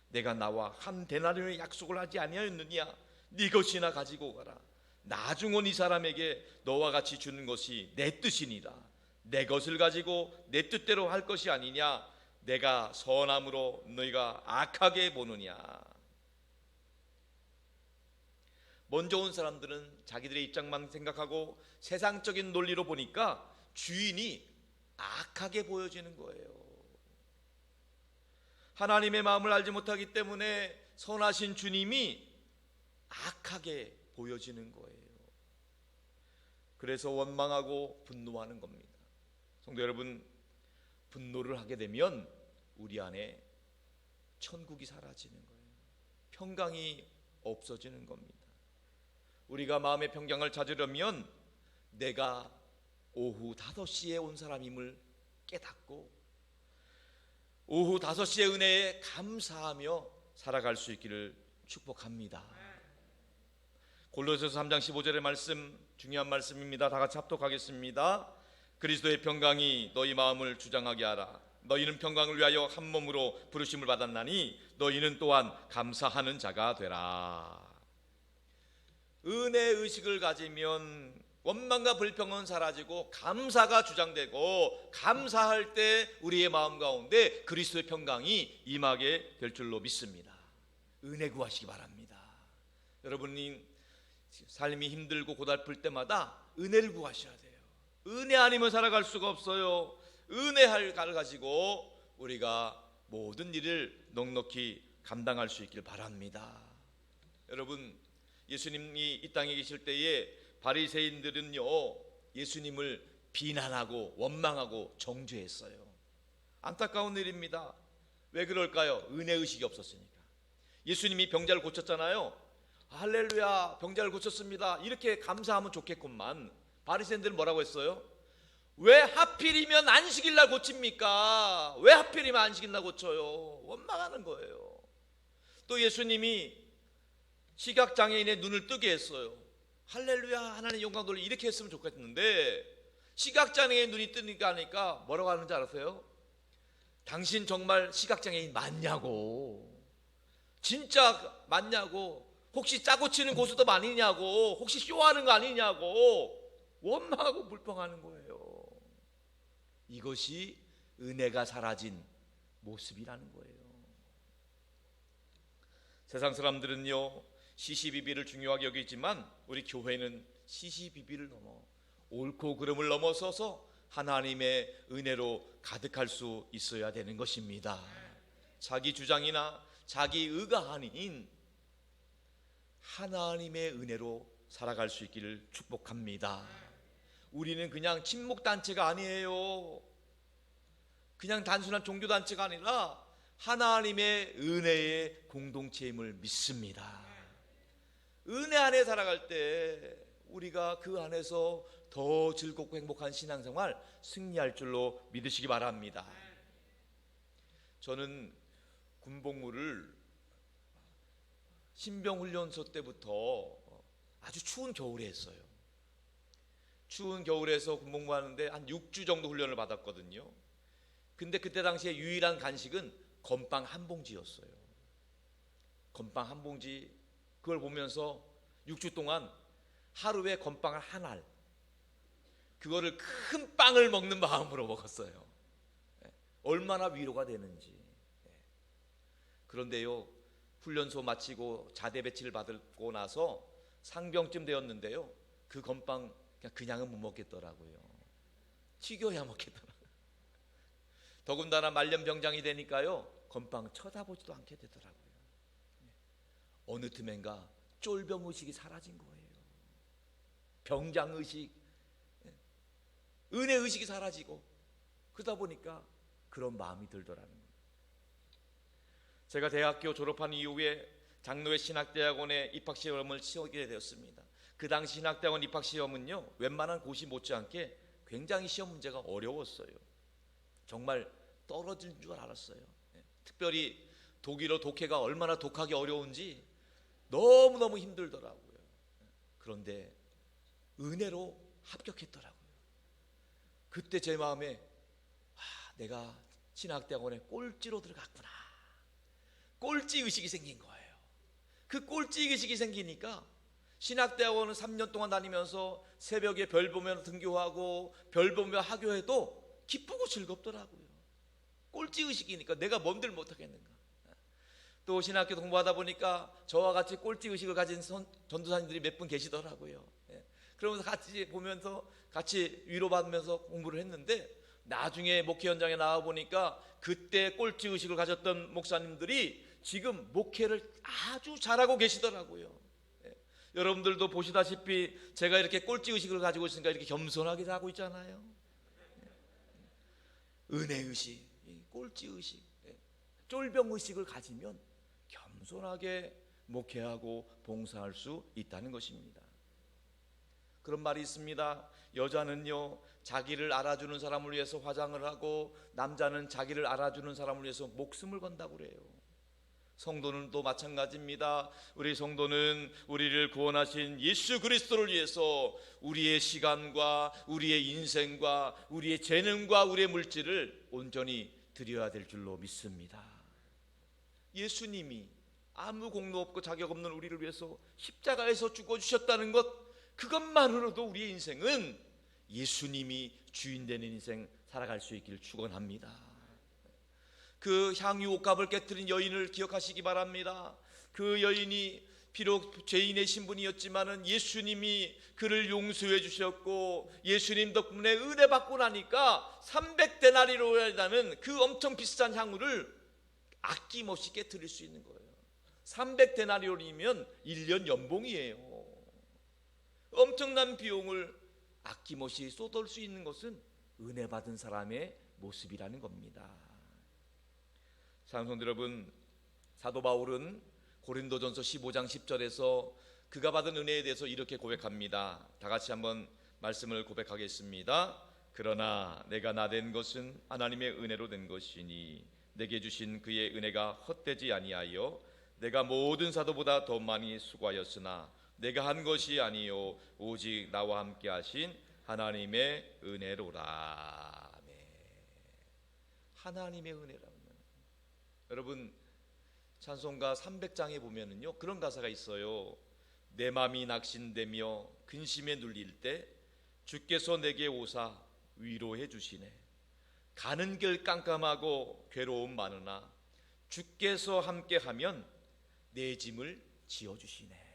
내가 나와 한 데나리온의 약속을 하지 아니하였느냐? 네 것이나 가지고 가라. 나중 온 이 사람에게 너와 같이 주는 것이 내 뜻이니라. 내 것을 가지고 내 뜻대로 할 것이 아니냐? 내가 선함으로 너희가 악하게 보느냐? 먼저 온 사람들은 자기들의 입장만 생각하고 세상적인 논리로 보니까 주인이 악하게 보여지는 거예요. 하나님의 마음을 알지 못하기 때문에 선하신 주님이 악하게 보여지는 거예요. 그래서 원망하고 분노하는 겁니다. 성도 여러분, 분노를 하게 되면 우리 안에 천국이 사라지는 거예요. 평강이 없어지는 겁니다. 우리가 마음의 평강을 찾으려면 내가 오후 5시에 온 사람임을 깨닫고 오후 5시의 은혜에 감사하며 살아갈 수 있기를 축복합니다. 골로새서 3장 15절의 말씀, 중요한 말씀입니다. 다 같이 합독하겠습니다. 그리스도의 평강이 너희 마음을 주장하게 하라. 너희는 평강을 위하여 한 몸으로 부르심을 받았나니 너희는 또한 감사하는 자가 되라. 은혜 의식을 가지면 원망과 불평은 사라지고 감사가 주장되고, 감사할 때 우리의 마음 가운데 그리스도의 평강이 임하게 될 줄로 믿습니다. 은혜 구하시기 바랍니다. 여러분이 삶이 힘들고 고달플 때마다 은혜를 구하셔야 돼요. 은혜 아니면 살아갈 수가 없어요. 은혜를 가지고 우리가 모든 일을 넉넉히 감당할 수 있길 바랍니다. 여러분, 예수님이 이 땅에 계실 때에 바리새인들은요, 예수님을 비난하고 원망하고 정죄했어요. 안타까운 일입니다. 왜 그럴까요? 은혜의식이 없었으니까. 예수님이 병자를 고쳤잖아요. 할렐루야, 병자를 고쳤습니다, 이렇게 감사하면 좋겠구만. 바리새인들은 뭐라고 했어요? 왜 하필이면 안식일 날 고칩니까? 왜 하필이면 안식일 날 고쳐요? 원망하는 거예요. 또 예수님이 시각장애인의 눈을 뜨게 했어요. 할렐루야, 하나님 영광 돌리, 이렇게 했으면 좋겠는데 시각장애인 눈이 뜨니까 하니까 뭐라고 하는지 알았어요? 당신 정말 시각장애인 맞냐고, 진짜 맞냐고, 혹시 짜고 치는 고스톱 아니냐고, 혹시 쇼하는 거 아니냐고 원망하고 불평하는 거예요. 이것이 은혜가 사라진 모습이라는 거예요. 세상 사람들은요, 시시비비를 중요하게 여기지만 우리 교회는 시시비비를 넘어 옳고 그름을 넘어서서 하나님의 은혜로 가득할 수 있어야 되는 것입니다. 자기 주장이나 자기 의가 아닌 하나님의 은혜로 살아갈 수 있기를 축복합니다. 우리는 그냥 친목단체가 아니에요. 그냥 단순한 종교단체가 아니라 하나님의 은혜의 공동체임을 믿습니다. 은혜 안에 살아갈 때 우리가 그 안에서 더 즐겁고 행복한 신앙생활 승리할 줄로 믿으시기 바랍니다. 저는 군복무를 신병훈련소 때부터 아주 추운 겨울에 했어요. 추운 겨울에서 군복무 하는데 한 6주 정도 훈련을 받았거든요. 근데 그때 당시에 유일한 간식은 건빵 한 봉지였어요. 건빵 한 봉지, 그걸 보면서 6주 동안 하루에 건빵을 한 알, 그거를 큰 빵을 먹는 마음으로 먹었어요. 얼마나 위로가 되는지. 그런데요, 훈련소 마치고 자대 배치를 받고 나서 상병쯤 되었는데요, 그 건빵 그냥은 못 먹겠더라고요. 튀겨야 먹겠더라고요. 더군다나 말년병장이 되니까요, 건빵 쳐다보지도 않게 되더라고요. 어느 틈엔가 쫄병의식이 사라진 거예요. 병장의식, 은혜의식이 사라지고, 그러다 보니까 그런 마음이 들더라는 거예요. 제가 대학교 졸업한 이후에 장로회 신학대학원에 입학시험을 치르게 되었습니다. 그 당시 신학대학원 입학시험은요, 웬만한 고시 못지않게 굉장히 시험 문제가 어려웠어요. 정말 떨어질 줄 알았어요. 특별히 독일어 독해가 얼마나 독하기 어려운지 너무너무 힘들더라고요. 그런데 은혜로 합격했더라고요. 그때 제 마음에 내가 신학대학원에 꼴찌로 들어갔구나. 꼴찌 의식이 생긴 거예요. 그 꼴찌 의식이 생기니까 신학대학원을 3년 동안 다니면서 새벽에 별 보며 등교하고 별 보며 하교해도 기쁘고 즐겁더라고요. 꼴찌 의식이니까 내가 뭔들 못하겠는가. 또 신학교 공부하다 보니까 저와 같이 꼴찌 의식을 가진 전도사님들이 몇 분 계시더라고요. 그러면서 같이 보면서 같이 위로받으면서 공부를 했는데, 나중에 목회 현장에 나와 보니까 그때 꼴찌 의식을 가졌던 목사님들이 지금 목회를 아주 잘하고 계시더라고요. 여러분들도 보시다시피 제가 이렇게 꼴찌 의식을 가지고 있으니까 이렇게 겸손하게 하고 있잖아요. 은혜 의식, 꼴찌 의식, 쫄병 의식을 가지면 겸손하게 목회하고 봉사할 수 있다는 것입니다. 그런 말이 있습니다. 여자는요, 자기를 알아주는 사람을 위해서 화장을 하고 남자는 자기를 알아주는 사람을 위해서 목숨을 건다고 그래요. 성도는 또 마찬가지입니다. 우리 성도는 우리를 구원하신 예수 그리스도를 위해서 우리의 시간과 우리의 인생과 우리의 재능과 우리의 물질을 온전히 드려야 될 줄로 믿습니다. 예수님이 아무 공로 없고 자격 없는 우리를 위해서 십자가에서 죽어주셨다는 것, 그것만으로도 우리의 인생은 예수님이 주인 되는 인생 살아갈 수 있기를 축원합니다. 그 향유 옥합을 깨뜨린 여인을 기억하시기 바랍니다. 그 여인이 비록 죄인의 신분이었지만은 예수님이 그를 용서해 주셨고 예수님 덕분에 은혜 받고 나니까 300데나리로라는 그 엄청 비싼 향유를 아낌없이 깨뜨릴 수 있는 거예요. 300데나리온이면 1년 연봉이에요. 엄청난 비용을 아낌없이 쏟을 수 있는 것은 은혜 받은 사람의 모습이라는 겁니다. 사랑하는 여러분, 사도 바울은 고린도전서 15장 10절에서 그가 받은 은혜에 대해서 이렇게 고백합니다. 다 같이 한번 말씀을 고백하겠습니다. 그러나 내가 나된 것은 하나님의 은혜로 된 것이니 내게 주신 그의 은혜가 헛되지 아니하여 내가 모든 사도보다 더 많이 수고하였으나 내가 한 것이 아니요 오직 나와 함께 하신 하나님의 은혜로라. 아멘. 하나님의 은혜라면, 여러분 찬송가 300장에 보면은요 그런 가사가 있어요. 내 맘이 낙심되며 근심에 눌릴 때 주께서 내게 오사 위로해 주시네. 가는 길 깜깜하고 괴로움 많으나 주께서 함께하면 내 짐을 지어주시네.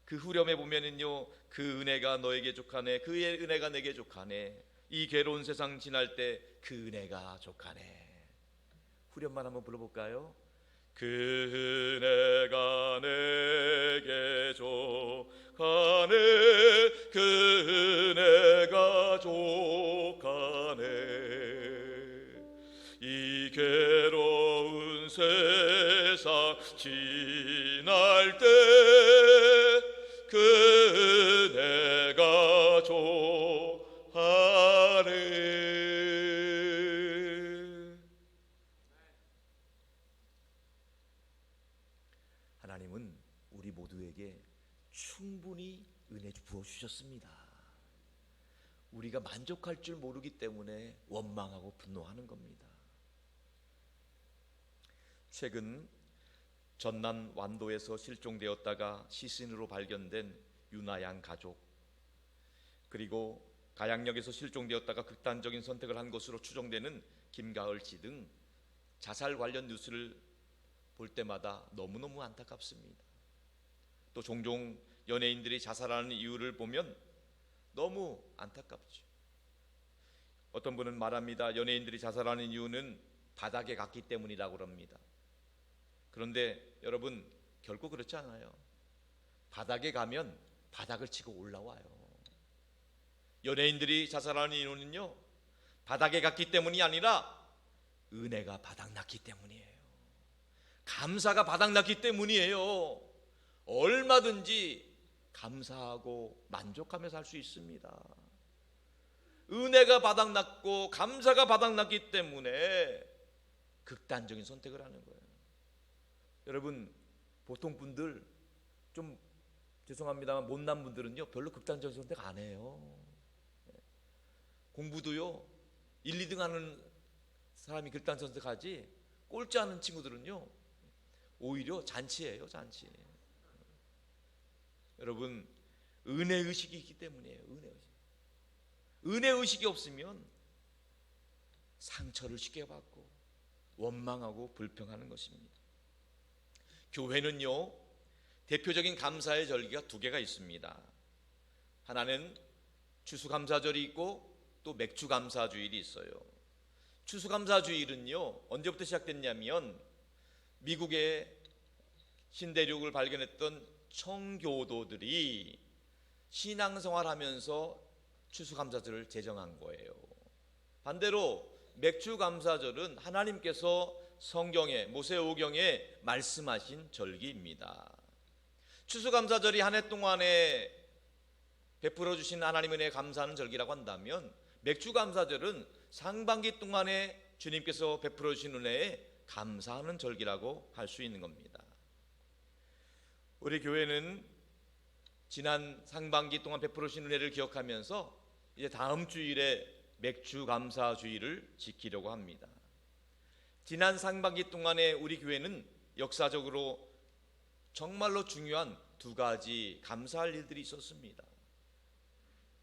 그 후렴에 보면은요 그 은혜가 너에게 족하네, 그의 은혜가 내게 족하네, 이 괴로운 세상 지날 때 그 은혜가 족하네. 후렴만 한번 불러볼까요? 그 은혜가 내게 족하네, 그 은혜가 족하네, 이 괴로운 세상 지날 때 그 은혜가 족하네. 하나님은 우리 모두에게 충분히 은혜 부어주셨습니다. 우리가 만족할 줄 모르기 때문에 원망하고 분노하는 겁니다. 최근 전남 완도에서 실종되었다가 시신으로 발견된 유나양 가족, 그리고 가양역에서 실종되었다가 극단적인 선택을 한 것으로 추정되는 김가을 씨 등 자살 관련 뉴스를 볼 때마다 너무너무 안타깝습니다. 또 종종 연예인들이 자살하는 이유를 보면 너무 안타깝죠. 어떤 분은 말합니다. 연예인들이 자살하는 이유는 바닥에 갔기 때문이라고 합니다. 그런데 여러분 결코 그렇지 않아요. 바닥에 가면 바닥을 치고 올라와요. 연예인들이 자살하는 이유는요 바닥에 갔기 때문이 아니라 은혜가 바닥났기 때문이에요. 감사가 바닥났기 때문이에요. 얼마든지 감사하고 만족하며 살 수 있습니다. 은혜가 바닥났고 감사가 바닥났기 때문에 극단적인 선택을 하는 거예요. 여러분 보통 분들 좀 죄송합니다만 못난 분들은요 별로 극단적인 선택 안 해요. 공부도요 1, 2등 하는 사람이 극단적 선택하지 꼴찌 하는 친구들은요 오히려 잔치예요, 잔치. 여러분, 은혜 의식이 있기 때문이에요. 은혜 의식. 은혜 의식이 없으면 상처를 쉽게 받고 원망하고 불평하는 것입니다. 교회는요, 대표적인 감사의 절기가 두 개가 있습니다. 하나는 추수감사절이 있고 또 맥주감사주일이 있어요. 추수감사주일은요, 언제부터 시작됐냐면 미국의 신대륙을 발견했던 청교도들이 신앙생활하면서 추수감사절을 제정한 거예요. 반대로 맥주감사절은 하나님께서 성경에, 모세오경에 말씀하신 절기입니다. 추수감사절이 한 해 동안에 베풀어 주신 하나님 은혜에 감사하는 절기라고 한다면, 맥주감사절은 상반기 동안에 주님께서 베풀어 주신 은혜에 감사하는 절기라고 할 수 있는 겁니다. 우리 교회는 지난 상반기 동안 베풀어 주신 은혜를 기억하면서 이제 다음 주일에 맥주감사주일을 지키려고 합니다. 지난 상반기 동안에 우리 교회는 역사적으로 정말로 중요한 두 가지 감사할 일들이 있었습니다.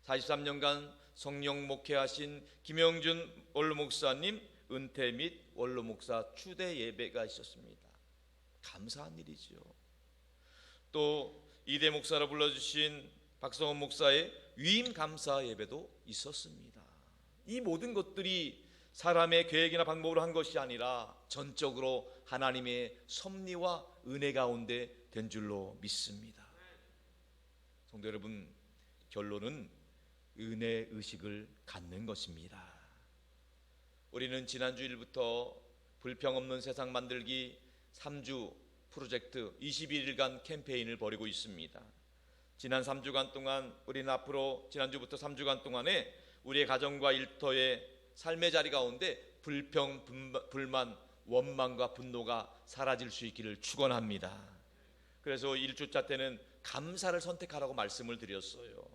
43년간 성령 목회하신 김영준 원로 목사님 은퇴 및 원로 목사 추대 예배가 있었습니다. 감사한 일이죠. 또 이대 목사로 불러주신 박성원 목사의 위임 감사 예배도 있었습니다. 이 모든 것들이 사람의 계획이나 방법으로 한 것이 아니라 전적으로 하나님의 섭리와 은혜 가운데 된 줄로 믿습니다. 성도 여러분, 결론은 은혜 의식을 갖는 것입니다. 우리는 지난 주일부터 불평 없는 세상 만들기 3주 프로젝트 21일간 캠페인을 벌이고 있습니다. 지난 3주간 동안 우리는 앞으로 지난주부터 3주간 동안에 우리의 가정과 일터의 삶의 자리 가운데 불평, 불만, 원망과 분노가 사라질 수 있기를 축원합니다. 그래서 1주차 때는 감사를 선택하라고 말씀을 드렸어요.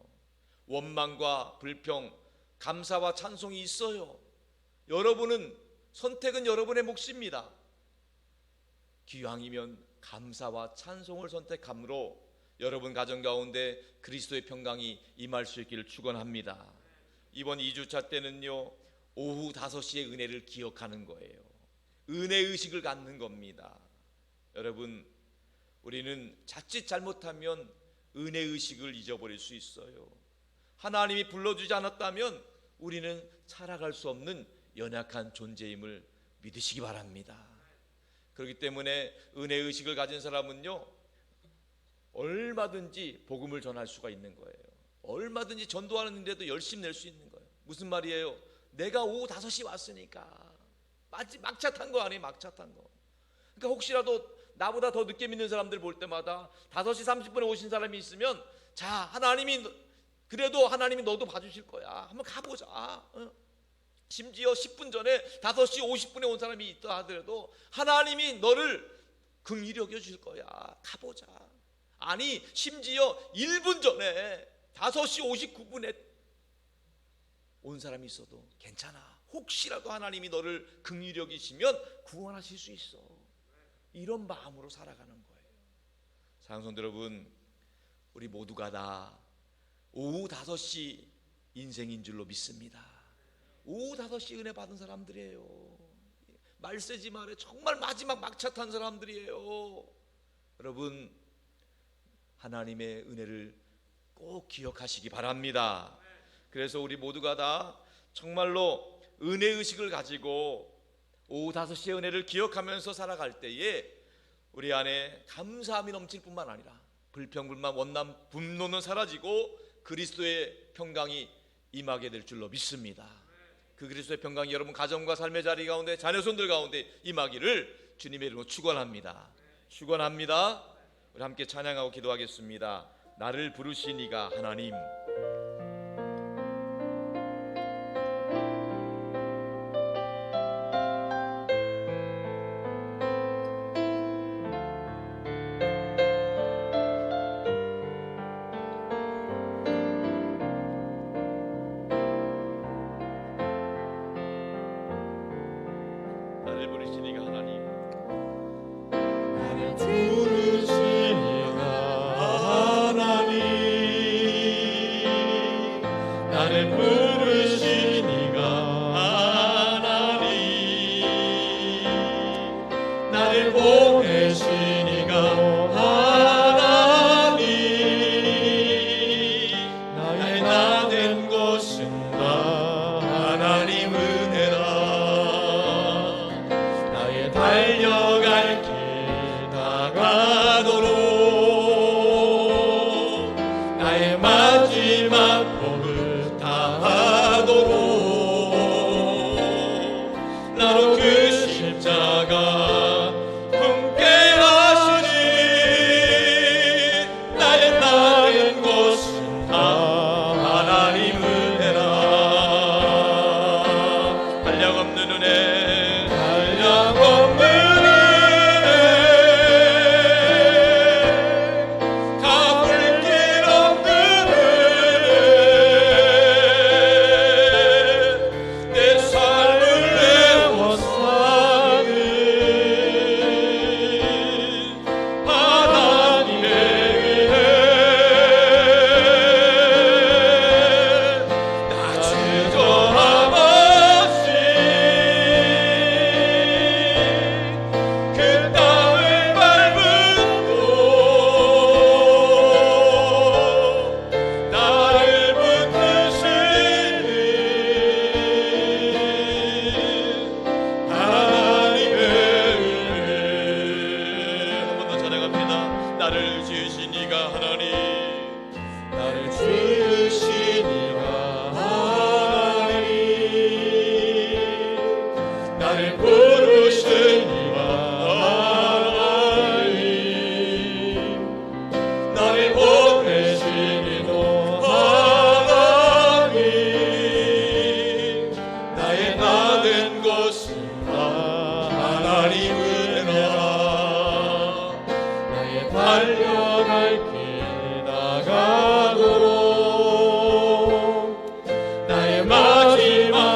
원망과 불평, 감사와 찬송이 있어요. 여러분은 선택은 여러분의 몫입니다. 기왕이면 감사와 찬송을 선택함으로 여러분 가정 가운데 그리스도의 평강이 임할 수 있기를 축원합니다. 이번 2주차 때는요, 오후 5시의 은혜를 기억하는 거예요. 은혜 의식을 갖는 겁니다. 여러분, 우리는 자칫 잘못하면 은혜 의식을 잊어버릴 수 있어요. 하나님이 불러주지 않았다면 우리는 살아갈 수 없는 연약한 존재임을 믿으시기 바랍니다. 그렇기 때문에 은혜 의식을 가진 사람은요, 얼마든지 복음을 전할 수가 있는 거예요. 얼마든지 전도하는데도 열심히 낼 수 있는 거예요. 무슨 말이에요? 내가 오후 5시 왔으니까 막차 탄 거 아니에요? 막차 탄 거. 그러니까 혹시라도 나보다 더 늦게 믿는 사람들 볼 때마다 5시 30분에 오신 사람이 있으면, 자, 하나님이 그래도 하나님이 너도 봐주실 거야. 한번 가보자. 심지어 10분 전에 5시 50분에 온 사람이 있다 하더라도 하나님이 너를 긍휼히 여겨줄 거야. 가보자. 아니, 심지어 1분 전에 5시 59분에 온 사람이 있어도 괜찮아. 혹시라도 하나님이 너를 긍휼히 여기시면 구원하실 수 있어. 이런 마음으로 살아가는 거예요. 사랑하는 성도 여러분, 우리 모두가 다 오후 5시 인생인 줄로 믿습니다. 오후 5시 은혜 받은 사람들이에요. 말세지 말에 정말 마지막 막차 탄 사람들이에요. 여러분, 하나님의 은혜를 꼭 기억하시기 바랍니다. 그래서 우리 모두가 다 정말로 은혜 의식을 가지고 오후 5시의 은혜를 기억하면서 살아갈 때에 우리 안에 감사함이 넘칠 뿐만 아니라 불평, 불만, 원남, 분노는 사라지고 그리스도의 평강이 임하게 될 줄로 믿습니다. 그 그리스도의 평강이 여러분 가정과 삶의 자리 가운데, 자녀손들 가운데 임하기를 주님의 이름으로 축원합니다. 축원합니다. 우리 함께 찬양하고 기도하겠습니다. 나를 부르신 이가 하나님. 나를 부르신 이가 하나님. 나를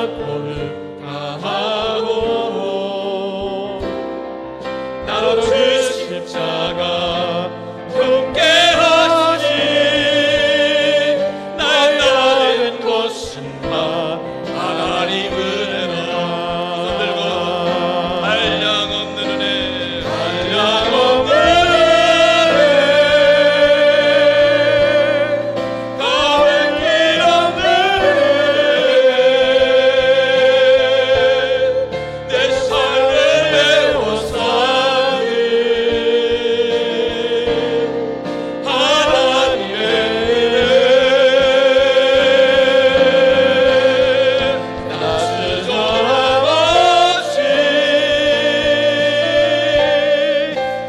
사고를 다하고 나로 주 십자가 함께 하시니 날 따르는 것은 다 하나님 은혜라. 손들고 한량 없는 은혜, 한량 없는 은혜, 갚을 길 없는 은혜, 내 삶을 메워싸니 하나님의 은혜. 낮은 아버지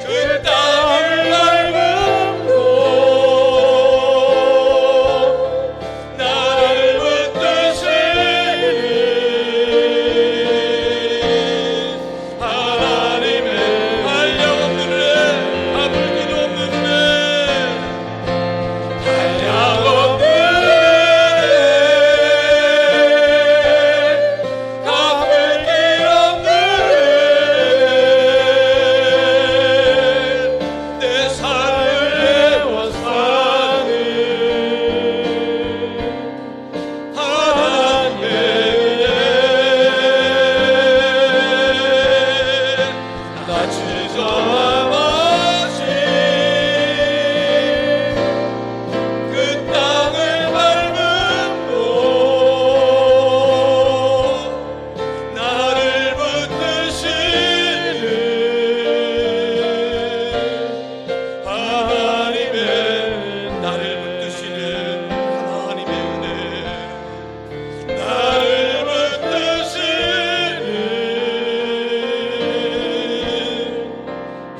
그 땅을 밟음도 나를 붙드시니 하나님의 한량없는 은혜, 아플 길도 없는 은혜, 한량없는 은혜, 갚을 길 없는 은혜, 내 삶을 메워싸니 하나님의 은혜. 낮은 아버지 그 땅을 밟음도 나를 붙드시는 하나님의, 나를 붙드시는 하나님의 은혜, 나를 붙드시는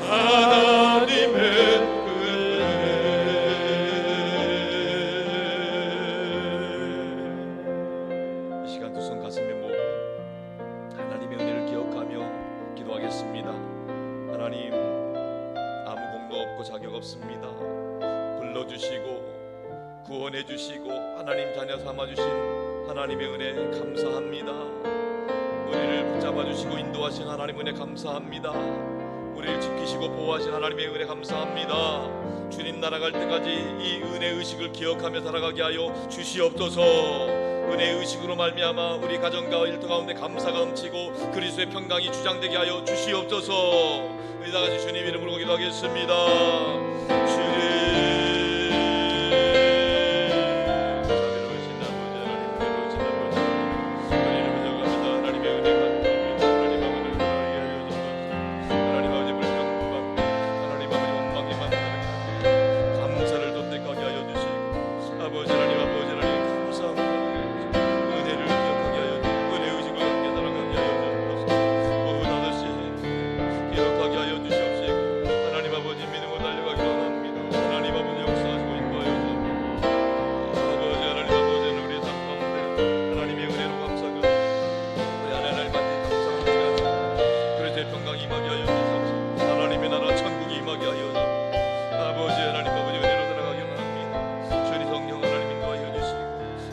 하나님의 은혜. 이 시간 두 손 가슴에 모으고 하나님의 은혜를 기억하며 기도하겠습니다. 하나님, 아무 공로 없고 자격 없습니다. 불러주시고 구원해주시고 하나님 자녀 삼아주신 하나님의 은혜 감사합니다. 우리를 붙잡아주시고 인도하신 하나님 은혜 감사합니다. 우리를 지키시고 보호하신 하나님의 은혜 감사합니다. 주님 날아갈 때까지 이 은혜 의식을 기억하며 살아가게 하여 주시옵소서. 은혜 의식으로 말미암아 우리 가정과 일터 가운데 감사가 넘치고 그리스도의 평강이 주장되게 하여 주시옵소서. 우리 다 같이 주님 이름으로 기도하겠습니다. 주님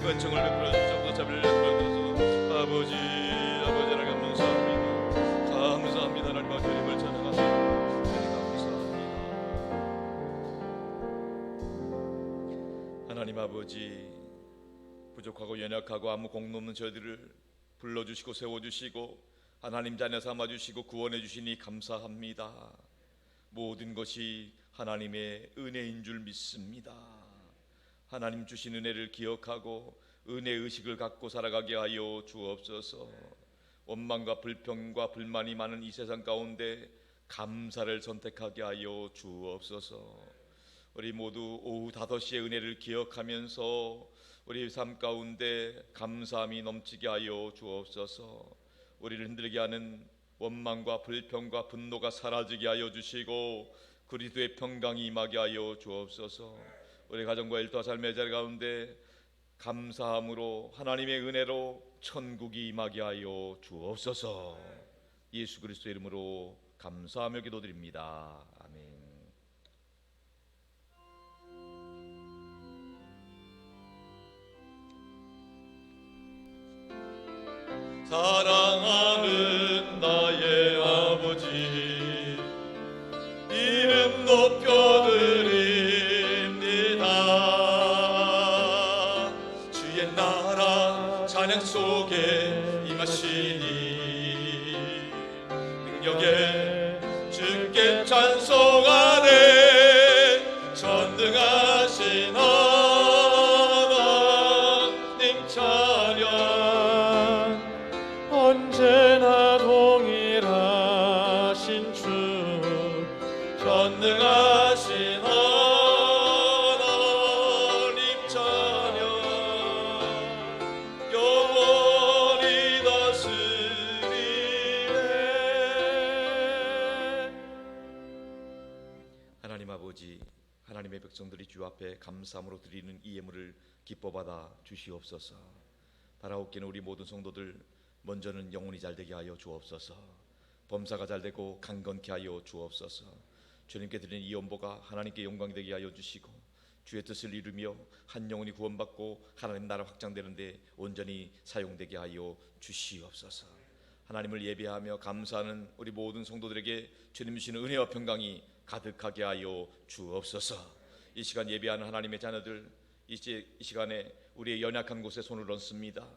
은총을 베풀어 주셔서 자비를 베풀어 주셔서 아버지 하나님 감사합니다. 하나님 아버지 주님을 찬양합니다. 감사합니다. 하나님 아버지, 부족하고 연약하고 아무 공로 없는 저희들을 불러주시고 세워주시고 하나님 자녀 삼아주시고 구원해주시니 감사합니다. 모든 것이 하나님의 은혜인 줄 믿습니다. 하나님 주신 은혜를 기억하고 은혜의식을 갖고 살아가게 하여 주옵소서. 원망과 불평과 불만이 많은 이 세상 가운데 감사를 선택하게 하여 주옵소서. 우리 모두 오후 5시의 은혜를 기억하면서 우리 삶 가운데 감사함이 넘치게 하여 주옵소서. 우리를 흔들게 하는 원망과 불평과 분노가 사라지게 하여 주시고 그리스도의 평강이 임하게 하여 주옵소서. 우리 가정과 일터와 삶의 자리 가운데 감사함으로 하나님의 은혜로 천국이 임하게 하여 주옵소서. 예수 그리스도 이름으로 감사하며 기도드립니다. 아멘. 사랑하는 나의 아버지, 이름 높여드립니다. 주의 나라 찬양 속에 임하시니 능력에 주께 찬송하네. 전능하신 하나님 찬양, 언제나 동일하신 주, 전능하신 하나님 찬양, 영원히 다스리네. 하나님 아버지, 하나님의 백성들이 주 앞에 감사함으로 드리는 이 예물을 기뻐받아 주시옵소서. 바라옵기는 우리 모든 성도들 먼저는 영혼이 잘되게 하여 주옵소서. 범사가 잘되고 강건케 하여 주옵소서. 주님께 드리는 이 연보가 하나님께 영광이 되게 하여 주시고 주의 뜻을 이루며 한 영혼이 구원받고 하나님 나라 확장되는 데 온전히 사용되게 하여 주시옵소서. 하나님을 예배하며 감사하는 우리 모든 성도들에게 주님 주시는 은혜와 평강이 가득하게 하여 주옵소서. 이 시간 예배하는 하나님의 자녀들, 이 시간에 우리의 연약한 곳에 손을 얹습니다.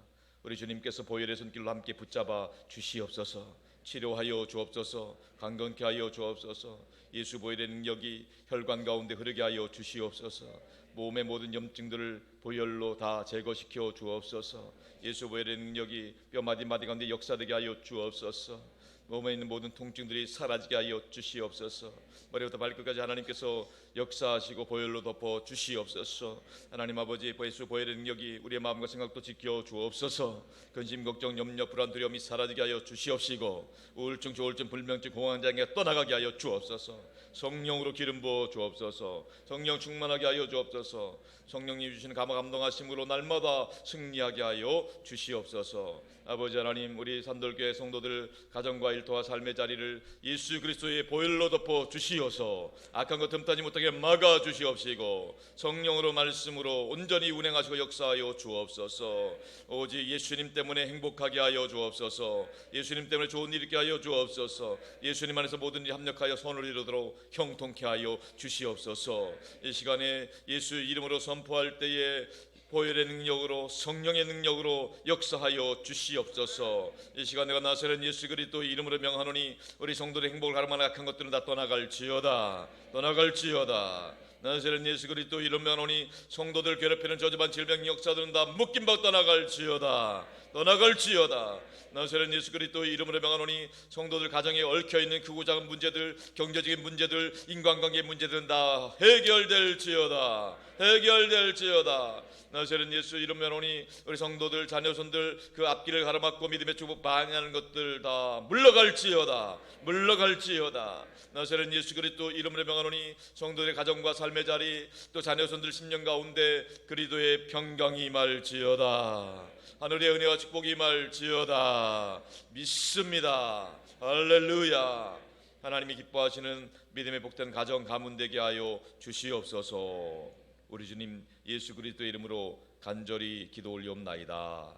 우리 주님께서 보혈의 손길로 함께 붙잡아 주시옵소서. 치료하여 주옵소서. 강건케 하여 주옵소서. 예수 보혈의 능력이 혈관 가운데 흐르게 하여 주시옵소서. 몸의 모든 염증들을 보혈로 다 제거시켜 주옵소서. 예수 보혈의 능력이 뼈 마디마디 가운데 역사되게 하여 주옵소서. 몸에 있는 모든 통증들이 사라지게 하여 주시옵소서. 머리부터 발끝까지 하나님께서 역사하시고 보혈로 덮어 주시옵소서. 하나님 아버지, 예수 보혈의 능력이 우리의 마음과 생각도 지켜 주옵소서. 근심 걱정 염려 불안 두려움이 사라지게 하여 주시옵시고 우울증 조울증 불면증 공황장애가 떠나가게 하여 주옵소서. 성령으로 기름 부어 주옵소서. 성령 충만하게 하여 주옵소서. 성령님 주시는 감동하심으로 날마다 승리하게 하여 주시옵소서. 아버지 하나님, 우리 산돌교회 성도들 가정과 일터와 삶의 자리를 예수 그리스도의 보혈로 덮어 주시어서 악한 것 틈타지 못하게 막아 주시옵시고 성령으로 말씀으로 온전히 운행하시고 역사하여 주옵소서. 오직 예수님 때문에 행복하게 하여 주옵소서. 예수님 때문에 좋은 일 있게 하여 주옵소서. 예수님 안에서 모든 일이 합력하여 선을 이루도록 형통케 하여 주시옵소서. 이 시간에 예수 이름으로 선포할 때에 보혈의 능력으로 성령의 능력으로 역사하여 주시옵소서. 이 시간 내가 나사렛 예수 그리스도 이름으로 명하노니 우리 성도의 행복을 가름하는 악한 것들은 다 떠나갈지어다. 떠나갈지어다. 나사렛 예수 그리스도 이름 명하노니 성도들 괴롭히는 저주반 질병 역사들은 다 묶임받고 떠나갈지어다. 떠나갈지어다. 나사렛 예수 그리스도의 이름으로 명하노니 성도들 가정에 얽혀있는 크고 작은 문제들, 경제적인 문제들, 인간관계 문제들은 다 해결될지어다. 해결될지어다. 나사렛 예수 이름 명하노니 우리 성도들 자녀손들 그 앞길을 가로막고 믿음의 축복 방해하는 것들 다 물러갈지어다. 물러갈지어다. 나사렛 예수 그리스도 이름으로 명하노니 성도들의 가정과 삶의 자리 또 자녀손들 심령 가운데 그리스도의 평강이 임할지어다. 하늘의 은혜와 축복이 임할지어다. 믿습니다. 할렐루야. 하나님이 기뻐하시는 믿음의 복된 가정 가문 되게 하여 주시옵소서. 우리 주님 예수 그리스도의 이름으로 간절히 기도 올리옵나이다.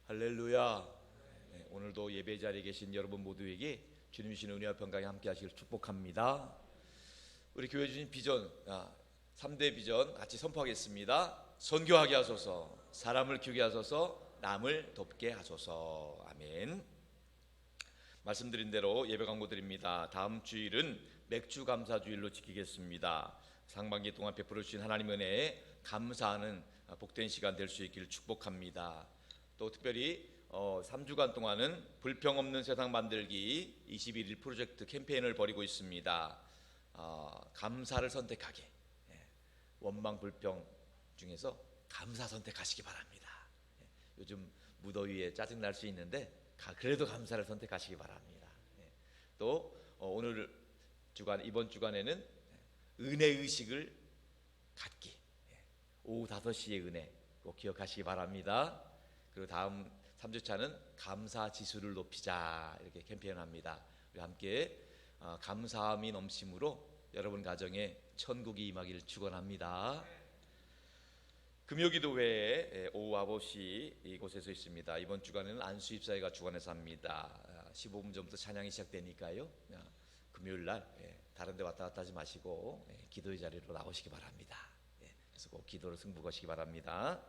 할렐루야. 오늘도 예배 자리에 계신 여러분 모두에게 주님 주신 은혜와 평강이 함께 하시길 축복합니다. 우리 교회 주신 비전 3대 비전 같이 선포하겠습니다. 선교하게 하소서, 사람을 키우게 하소서, 남을 돕게 하소서. 아멘. 말씀드린 대로 예배 광고 드립니다. 다음 주일은 맥주 감사 주일로 지키겠습니다. 상반기 동안 베풀어 주신 하나님 은혜에 감사하는 복된 시간 될 수 있기를 축복합니다. 또 특별히 3주간 동안은 불평 없는 세상 만들기 21일 프로젝트 캠페인을 벌이고 있습니다. 감사를 선택하게, 원망 불평 중에서 감사 선택하시기 바랍니다. 요즘 무더위에 짜증 날 수 있는데 그래도 감사를 선택하시기 바랍니다. 또 오늘 주간, 이번 주간에는 은혜 의식을 갖기, 오후 5시의 은혜 꼭 기억하시기 바랍니다. 그리고 다음 3주차는 감사 지수를 높이자, 이렇게 캠페인을 합니다. 우리 함께 감사함이 넘심으로 여러분 가정에 천국이 임하기를 축원합니다. 금요기도회에 오후 9시 이곳에서 있습니다. 이번 주간에는 안수입사회가 주관해서 합니다. 15분 전부터 찬양이 시작되니까요. 금요일 날 다른 데 왔다 갔다 하지 마시고 기도의 자리로 나오시기 바랍니다. 그래서 꼭 기도로 승부 거시기 바랍니다.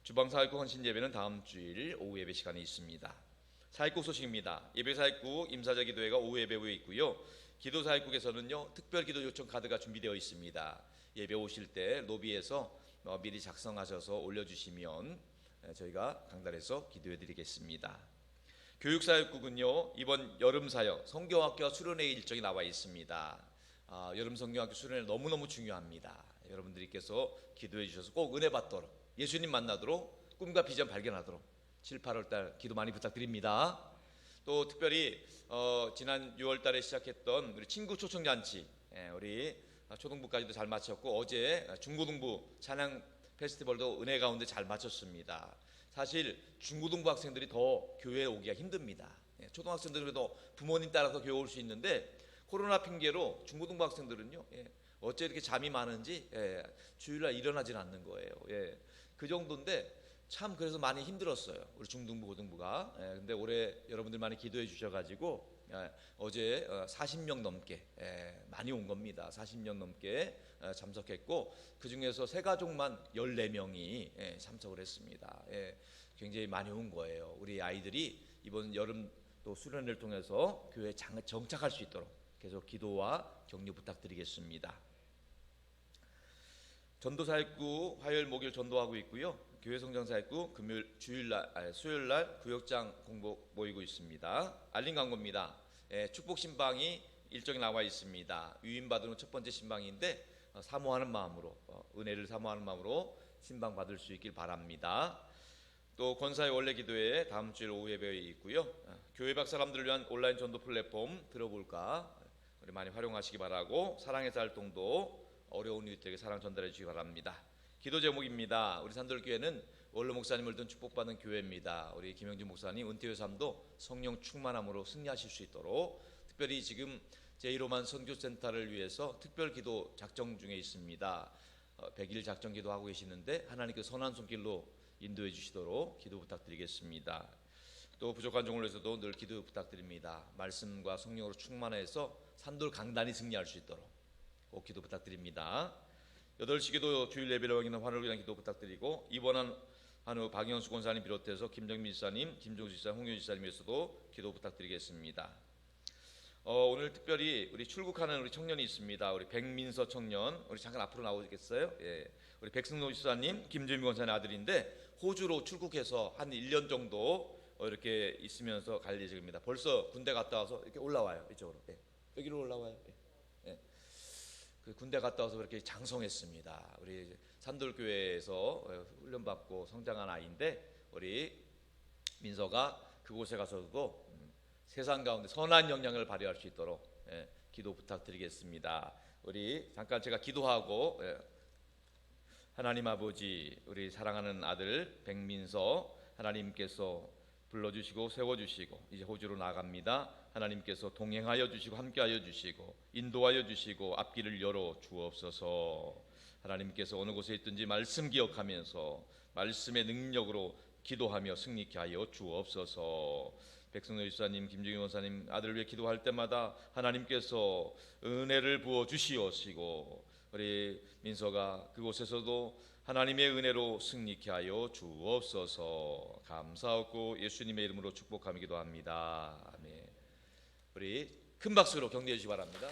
주방사역국 헌신 예배는 다음 주일 오후 예배 시간에 있습니다. 사역국 소식입니다. 예배 사역국 임사자 기도회가 오후 예배 후에 있고요. 기도 사역국에서는요 특별 기도 요청 카드가 준비되어 있습니다. 예배 오실 때 로비에서 미리 작성하셔서 올려주시면 저희가 강단에서 기도해 드리겠습니다. 교육사역국은요 이번 여름사역 성경학교 수련회 일정이 나와 있습니다. 여름 성경학교 수련회 너무너무 중요합니다. 여러분들께서 기도해 주셔서 꼭 은혜 받도록 예수님 만나도록 꿈과 비전 발견하도록 7, 8월달 기도 많이 부탁드립니다. 또 특별히 지난 6월달에 시작했던 우리 친구 초청잔치 우리 초등부까지도 잘 마쳤고 어제 중고등부 찬양 페스티벌도 은혜 가운데 잘 마쳤습니다. 사실 중고등부 학생들이 더 교회에 오기가 힘듭니다. 초등학생들은 그래도 부모님 따라서 교회 올 수 있는데 코로나 핑계로 중고등부 학생들은요 어째 이렇게 잠이 많은지 주일날 일어나질 않는 거예요. 그 정도인데 참 그래서 많이 힘들었어요. 우리 중등부 고등부가. 근데 올해 여러분들 많이 기도해 주셔가지고 어제 40명 넘게 많이 온 겁니다. 40명 넘게 참석했고 그 중에서 세 가족만 14명이 참석을 했습니다. 굉장히 많이 온 거예요. 우리 아이들이 이번 여름 또 수련회를 통해서 교회에 정착할 수 있도록 계속 기도와 격려 부탁드리겠습니다. 전도사역국 화요일 목요일 전도하고 있고요. 교회 성장사역국 금요일 수요일날 구역장 공부 모이고 있습니다. 알림 광고입니다. 축복 신방이 일정이 나와 있습니다. 유인받은 첫 번째 신방인데 사모하는 마음으로 은혜를 사모하는 마음으로 신방 받을 수 있길 바랍니다. 또 권사의 원래 기도회 다음 주일 오후 예배에 있고요. 교회 밖 사람들을 위한 온라인 전도 플랫폼 들어볼까 우리 많이 활용하시기 바라고 사랑의 활동도 어려운 이웃에게 사랑 전달해 주시기 바랍니다. 기도 제목입니다. 우리 산돌교회는 원로 목사님을 둔 축복받은 교회입니다. 우리 김영준 목사님 은퇴 후 삶도 성령 충만함으로 승리하실 수 있도록 특별히 지금 제1호만 선교센터를 위해서 특별 기도 작정 중에 있습니다. 100일 작정 기도하고 계시는데 하나님께서 선한 손길로 인도해 주시도록 기도 부탁드리겠습니다. 또 부족한 종을 위해서도 늘 기도 부탁드립니다. 말씀과 성령으로 충만해서 산돌 강단이 승리할 수 있도록 꼭 기도 부탁드립니다. 8시 기도 주일 예배를 확인한 환호를 위한 기도 부탁드리고 입원한 한후 박영수 권사님 비롯해서 김정민 지사님, 김종수 지사, 홍효 지사님에서도 기도 부탁드리겠습니다. 오늘 특별히 우리 출국하는 우리 청년이 있습니다. 우리 백민서 청년, 우리 잠깐 앞으로 나오시겠어요? 우리 백승노 지사님, 김재민 권사님 아들인데 호주로 출국해서 한 1년 정도 이렇게 있으면서 갈 예정입니다. 벌써 군대 갔다 와서 이렇게 올라와요. 이쪽으로 여기로 올라와요. 그 군대 갔다 와서 그렇게 장성했습니다. 우리 산돌교회에서 훈련받고 성장한 아이인데 우리 민서가 그곳에 가서도 세상 가운데 선한 영향을 발휘할 수 있도록 기도 부탁드리겠습니다. 우리 잠깐 제가 기도하고 하나님 아버지 우리 사랑하는 아들 백민서 하나님께서 불러주시고 세워주시고 이제 호주로 나갑니다. 하나님께서 동행하여 주시고 함께하여 주시고 인도하여 주시고 앞길을 열어 주옵소서. 하나님께서 어느 곳에 있든지 말씀 기억하면서 말씀의 능력으로 기도하며 승리케 하여 주옵소서. 백승노 집사님, 김중희 원사님 아들을 위해 기도할 때마다 하나님께서 은혜를 부어 주시옵시고 우리 민서가 그곳에서도 하나님의 은혜로 승리케 하여 주옵소서. 감사하고 예수님의 이름으로 축복하며 기도합니다. 아멘. 우리 큰 박수로 격려해 주시기 바랍니다.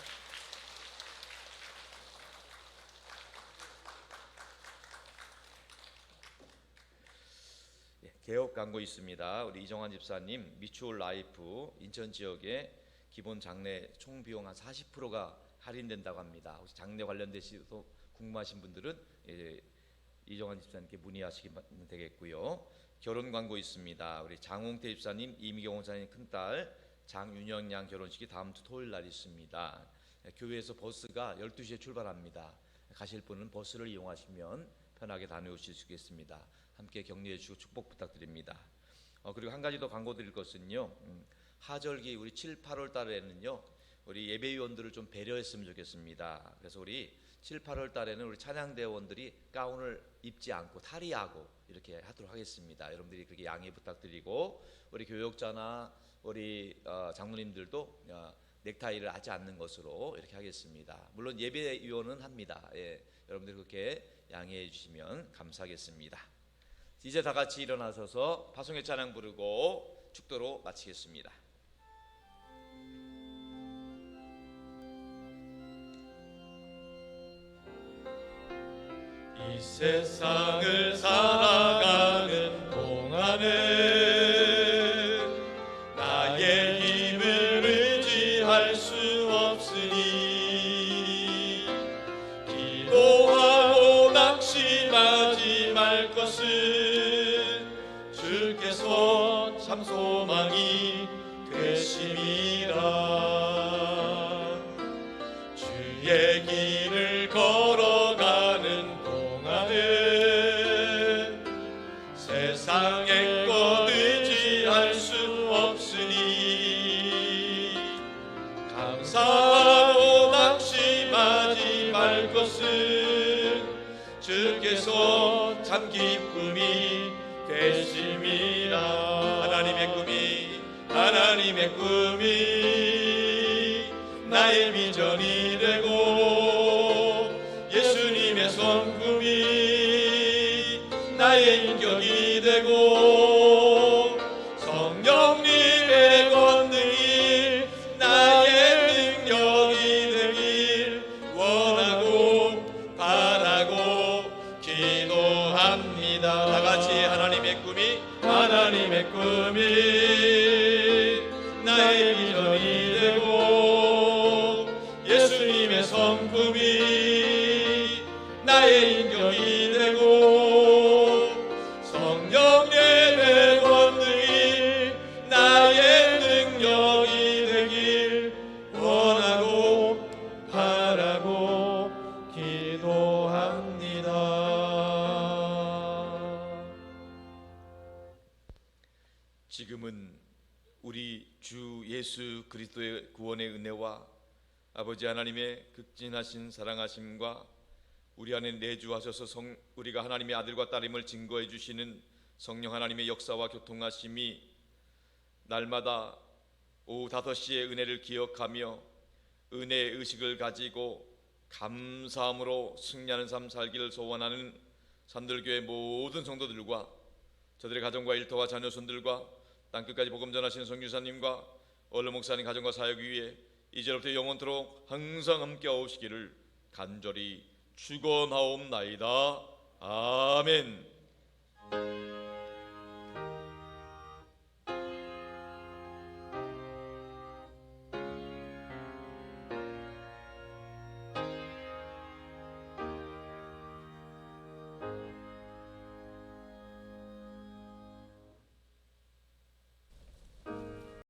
개업 광고 있습니다. 우리 이정환 집사님 미추홀 라이프 인천 지역에 기본 장례 총 비용 한 40%가 할인된다고 합니다. 혹시 장례 관련되시서 궁금하신 분들은 이정환 집사님께 문의하시면 되겠고요. 결혼 광고 있습니다. 우리 장홍태 집사님, 이미경 원사님 큰딸 장윤영 양 결혼식이 다음 주 토요일 날 있습니다. 교회에서 버스가 12시에 출발합니다. 가실 분은 버스를 이용하시면 편하게 다녀오실 수 있겠습니다. 함께 격려해 주시고 축복 부탁드립니다. 그리고 한 가지 더 광고 드릴 것은요. 하절기 우리 7, 8월 달에는요. 우리 예배위원들을 좀 배려했으면 좋겠습니다. 그래서 우리 7, 8월 달에는 우리 찬양대원들이 가운을 입지 않고 탈의하고 이렇게 하도록 하겠습니다. 여러분들이 그렇게 양해 부탁드리고, 우리 교역자나 우리 장로님들도 넥타이를 하지 않는 것으로 이렇게 하겠습니다. 물론 예배위원은 합니다. 예, 여러분들 그렇게 양해해 주시면 감사하겠습니다. 이제 다 같이 일어나셔서 파송의 찬양 부르고 축도로 마치겠습니다. 이 세상을 살아가는 동안에 나의 힘을 의지할 수 없으니 기도하고 낙심하지 말 것은 주께서 참 소망이 되심이라. 주의 길을 걸어가는 세상의 것 의지할 수 없으니 감사하고 낙심하지 말 것은 주께서 참 기쁨이 되심이라. 하나님의 꿈이 나의 비전이 되고 예수님의 성품이 나의 인격이 되고 성령님의 권능이 나의 능력이 되길 원하고 바라고 기도합니다. 다 같이 하나님의 꿈이 나의 비전이 되고 예수님의 성품이 나의 인격이 되고 성령님의 권능이 나의 능력이 되길 원하고 바라고 기도합니다. 지금은 우리 주 예수 그리스도의 구원의 은혜와 아버지 하나님의 극진하신 사랑하심과 우리 안에 내주하셔서 우리가 하나님의 아들과 딸임을 증거해 주시는 성령 하나님의 역사와 교통하심이 날마다 오후 5시에 은혜를 기억하며 은혜의 의식을 가지고 감사함으로 승리하는 삶 살기를 소원하는 산들교회 모든 성도들과 저들의 가정과 일터와 자녀손들과 땅끝까지 복음 전하시는 성유사님과 얼른 목사님 가정과 사역 위에 이제부터 영원토록 항상 함께 하시기를 간절히 축원하옵나이다. 아멘.